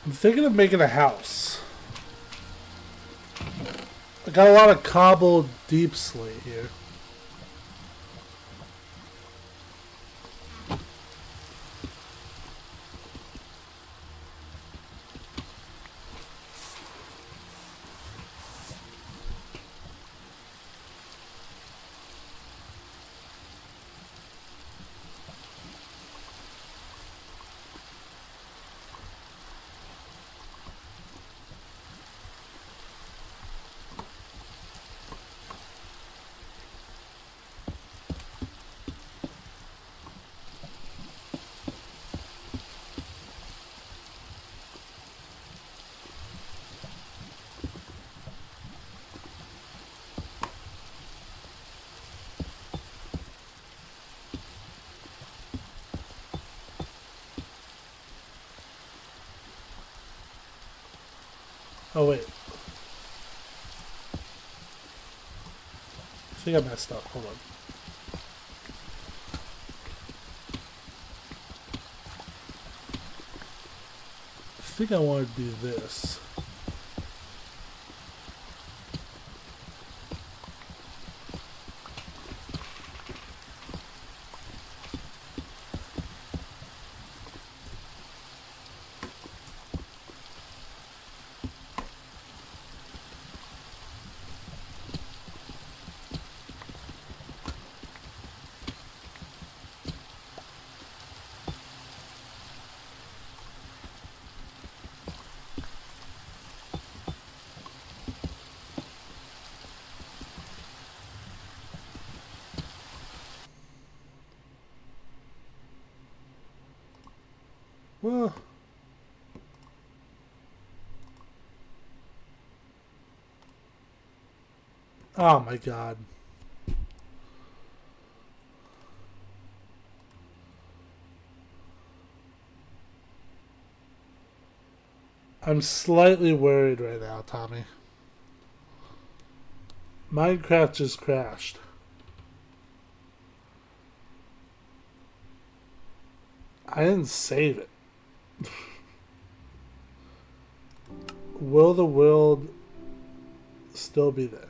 I'm thinking of making a house. I got a lot of cobbled deep slate here. Oh wait. I think I messed up. Hold on. think I want to do this. Well, oh my god. I'm slightly worried right now, Tommy. Minecraft just crashed. I didn't save it. Will the world still be there?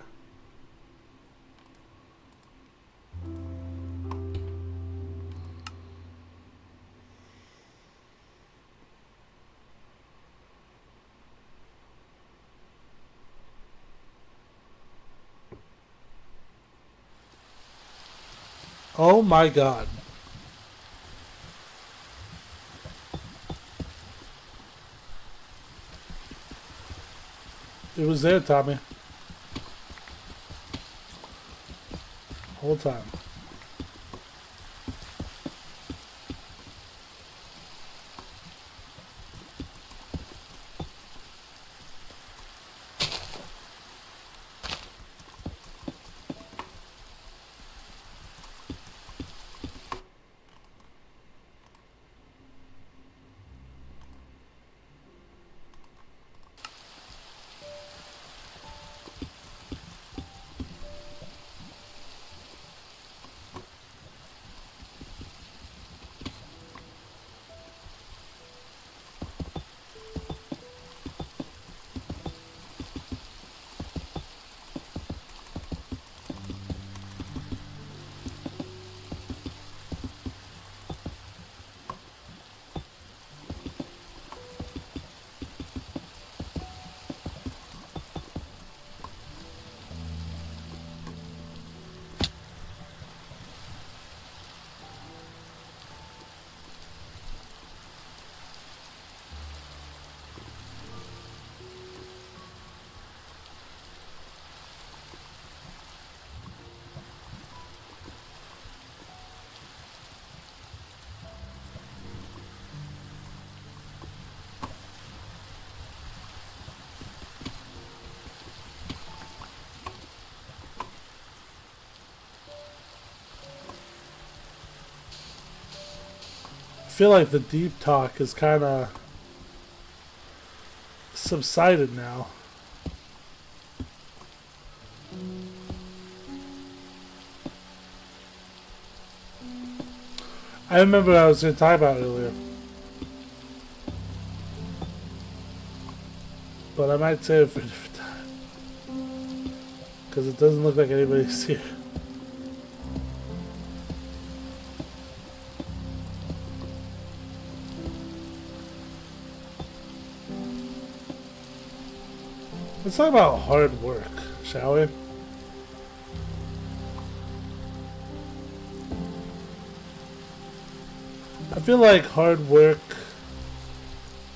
Oh my god. It was there, Tommy. Whole time. I feel like the deep talk is kind of subsided now. I remember what I was going to talk about earlier. But I might save it for a different time. Because it doesn't look like anybody's here. Let's talk about hard work, shall we? I feel like hard work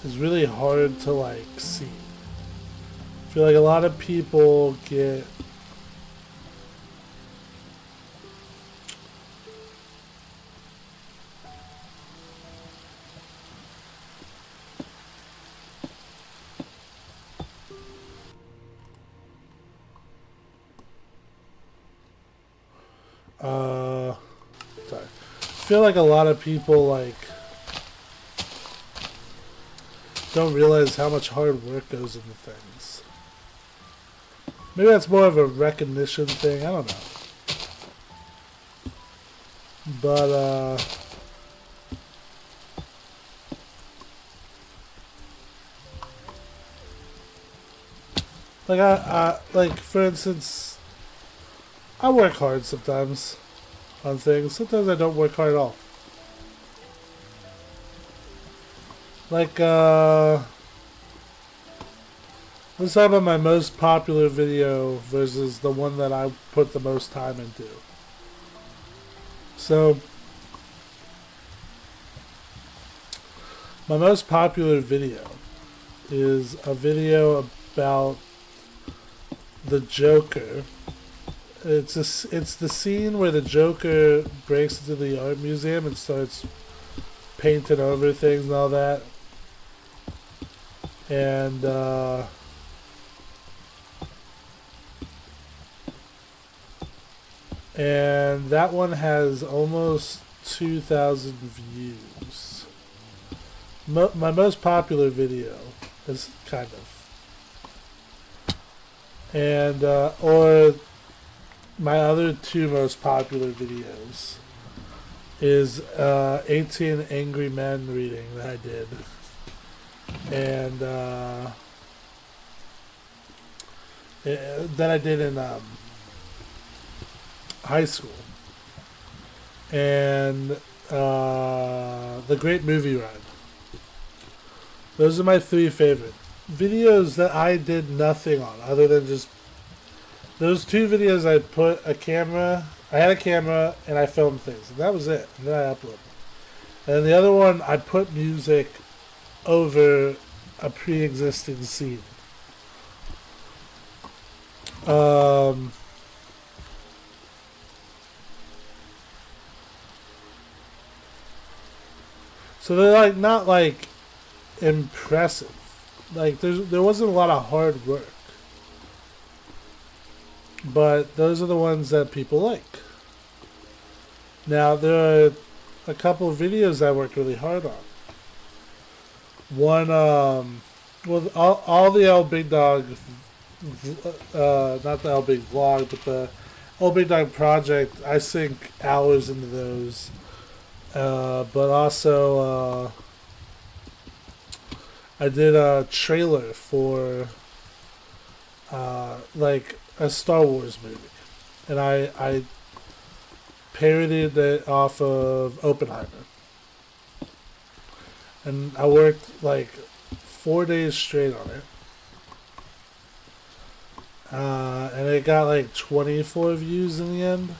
is really hard to like see. I feel like a lot of people get sorry. I feel like a lot of people like don't realize how much hard work goes into things. Maybe that's more of a recognition thing, I don't know. But Like like for instance, I work hard sometimes on things. Sometimes I don't work hard at all. Like let's talk about my most popular video versus the one that I put the most time into. So, my most popular video is a video about the Joker. It's the scene where the Joker breaks into the art museum and starts painting over things and all that. And that one has almost 2,000 views. My most popular video is kind of. And, or my other two most popular videos is 18 Angry Men reading that I did. And, that I did in, high school, and the Great Movie Ride. Those are my three favorite videos that I did nothing on other than just those two videos. I put a camera, I had a camera, and I filmed things, and that was it. And then I uploaded. And the other one, I put music over a pre-existing scene. So they're like not like impressive. Like there wasn't a lot of hard work. But those are the ones that people like. Now there are a couple of videos I worked really hard on. One well all the Elbigdog not the Elbig vlog, but the Elbigdog project, I sink hours into those. But also, I did a trailer for, like a Star Wars movie, and I parodied it off of Oppenheimer, and I worked like 4 days straight on it, and it got like 24 views in the end,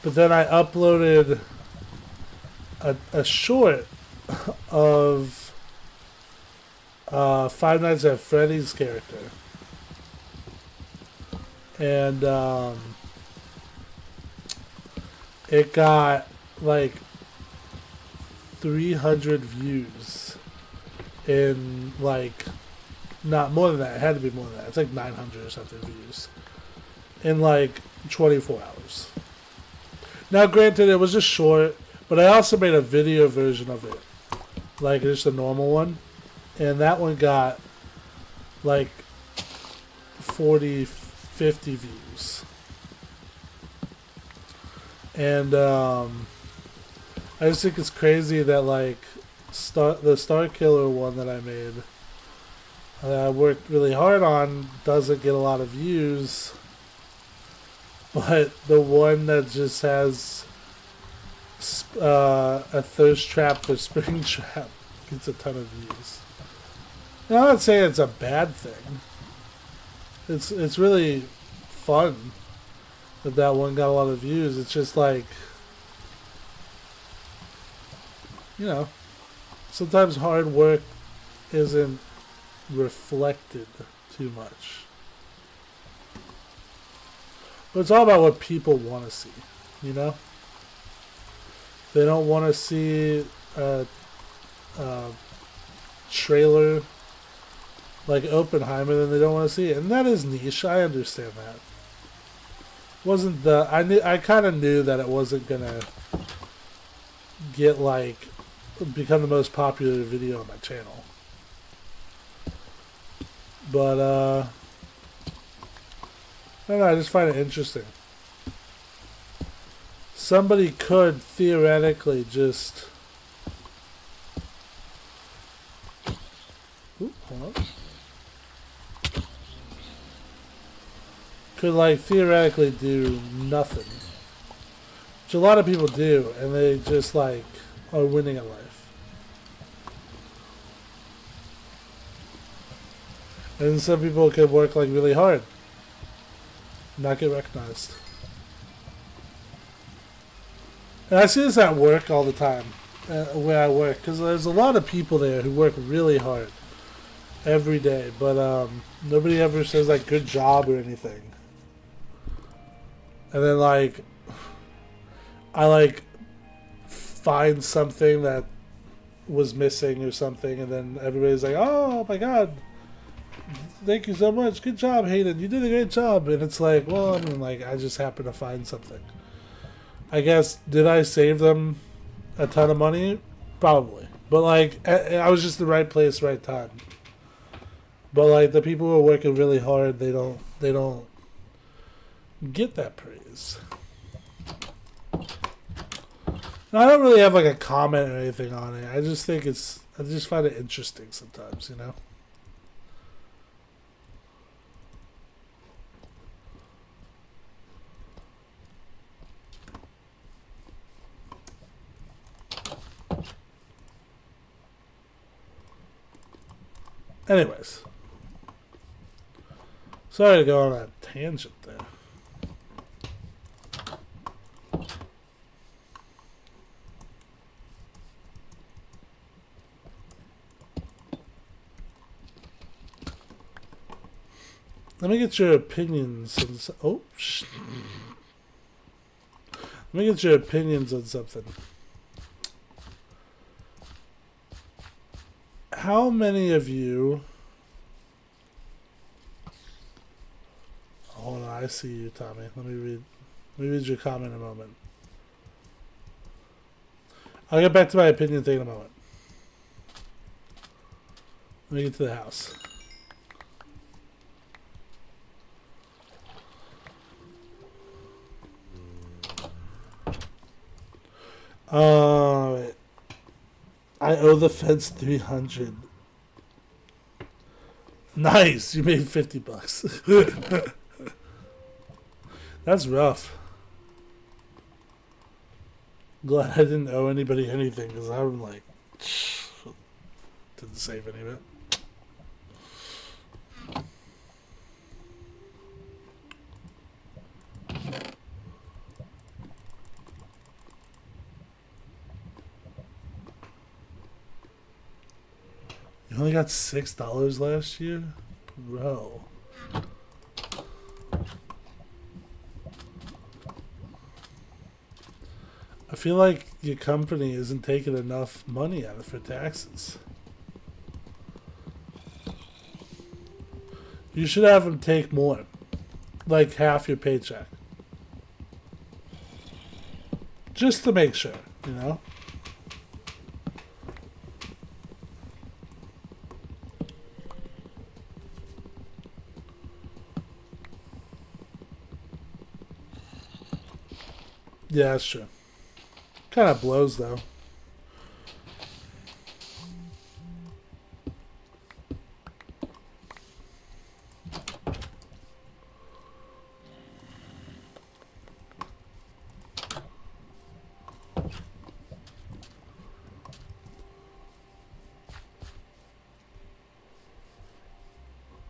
but then I uploaded a short of Five Nights at Freddy's character, and it got like 300 views in like, not more than that, it had to be more than that, it's like 900 or something views in like 24 hours. Now granted, it was just short, but I also made a video version of it, like just a normal one, and that one got like 40, 50 views. And I just think it's crazy that like the Star Killer one that I made, that I worked really hard on, doesn't get a lot of views, but the one that just has a thirst trap for Springtrap gets a ton of views. And I'm not saying it's a bad thing. It's really fun that one got a lot of views. It's just like, you know, sometimes hard work isn't reflected too much. But it's all about what people want to see, you know? They don't want to see a trailer like Oppenheimer, then they don't want to see it, and that is niche. I understand that. Wasn't the I kind of knew that it wasn't gonna get like become the most popular video on my channel, but I don't know. I just find it interesting. Somebody could theoretically just... Ooh, hold on. could like theoretically do nothing, which a lot of people do, and they just like are winning in life. And some people could work like really hard, not get recognized. And I see this at work all the time, where I work, because there's a lot of people there who work really hard every day, but nobody ever says like good job or anything. And then like I like find something that was missing or something, and then everybody's like, oh my god, thank you so much, good job Hayden, you did a great job. And it's like, well, I mean, like, I just happened to find something. I guess, did I save them a ton of money? Probably. But like, I was just the right place, right time. But like, the people who are working really hard, they don't get that praise. And I don't really have like a comment or anything on it. I just think I just find it interesting sometimes, you know? Anyways. Sorry to go on a tangent there. Let me get your opinions on Let me get your opinions on something. How many of you... Hold on, I see you, Tommy. Let me read your comment in a moment. I'll get back to my opinion thing in a moment. Let me get to the house. I owe the feds $300. Nice, you made $50. That's rough. Glad I didn't owe anybody anything, because I'm like, didn't save any of it. You only got $6 last year? Bro. I feel like your company isn't taking enough money out of it for taxes. You should have them take more. Like half your paycheck. Just to make sure, you know? Yeah, that's true. Kind of blows, though.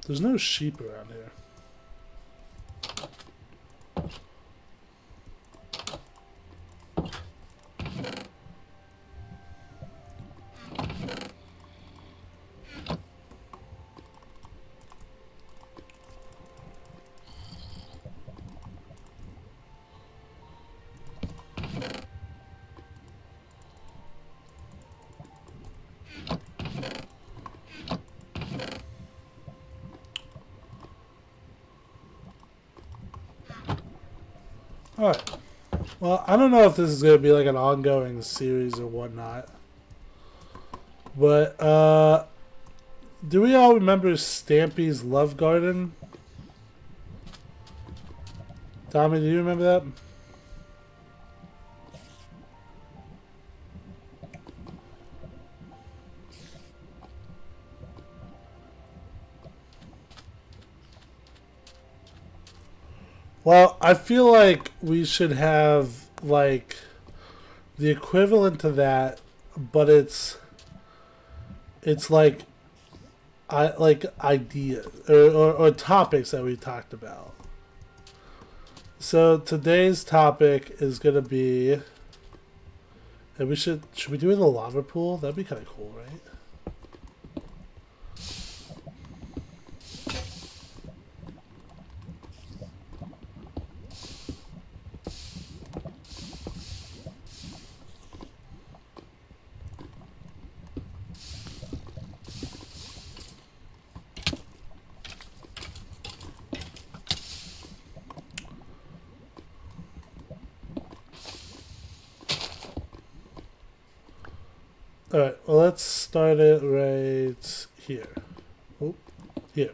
There's no sheep around here. Alright. Well, I don't know if this is going to be like an ongoing series or whatnot. But, do we all remember Stampy's Love Garden? Tommy, do you remember that? Well, I feel like we should have like the equivalent to that, but it's like ideas or topics that we talked about. So today's topic is gonna be, and should we do it in the lava pool? That'd be kind of cool, right? Alright, well, let's start it right here. Oh, here.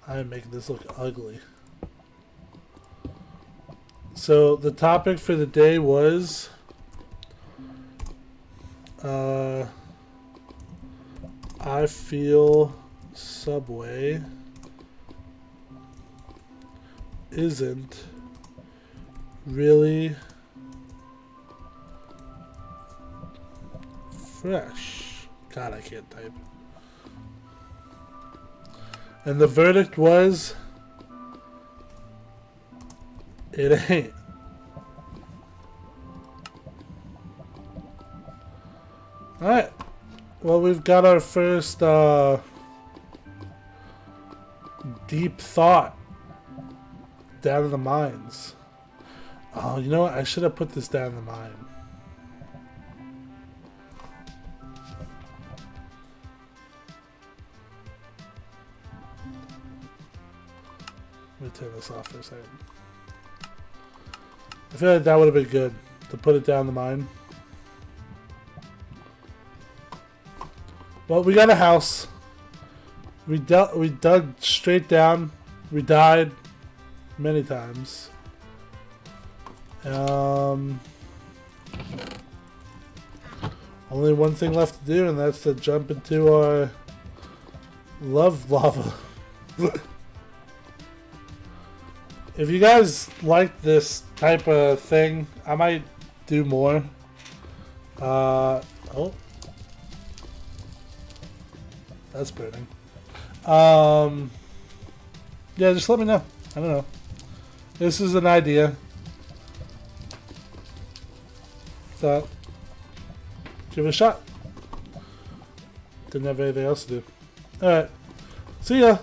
I'm making this look ugly. So, the topic for the day was I feel Subway isn't really fresh. God, I can't type. And the verdict was, it ain't. Alright. Well, we've got our first deep thought down in the mines. Oh, you know what? I should have put this down in the mine. Let me turn this off for a second. I feel like that would have been good to put it down the mine. Well, we got a house. We dug straight down. We died many times. Only one thing left to do, and that's to jump into our love lava. If you guys like this type of thing, I might do more. Oh. That's burning. Yeah, just let me know. I don't know. This is an idea. Thought, give it a shot. Didn't have anything else to do. Alright. See ya.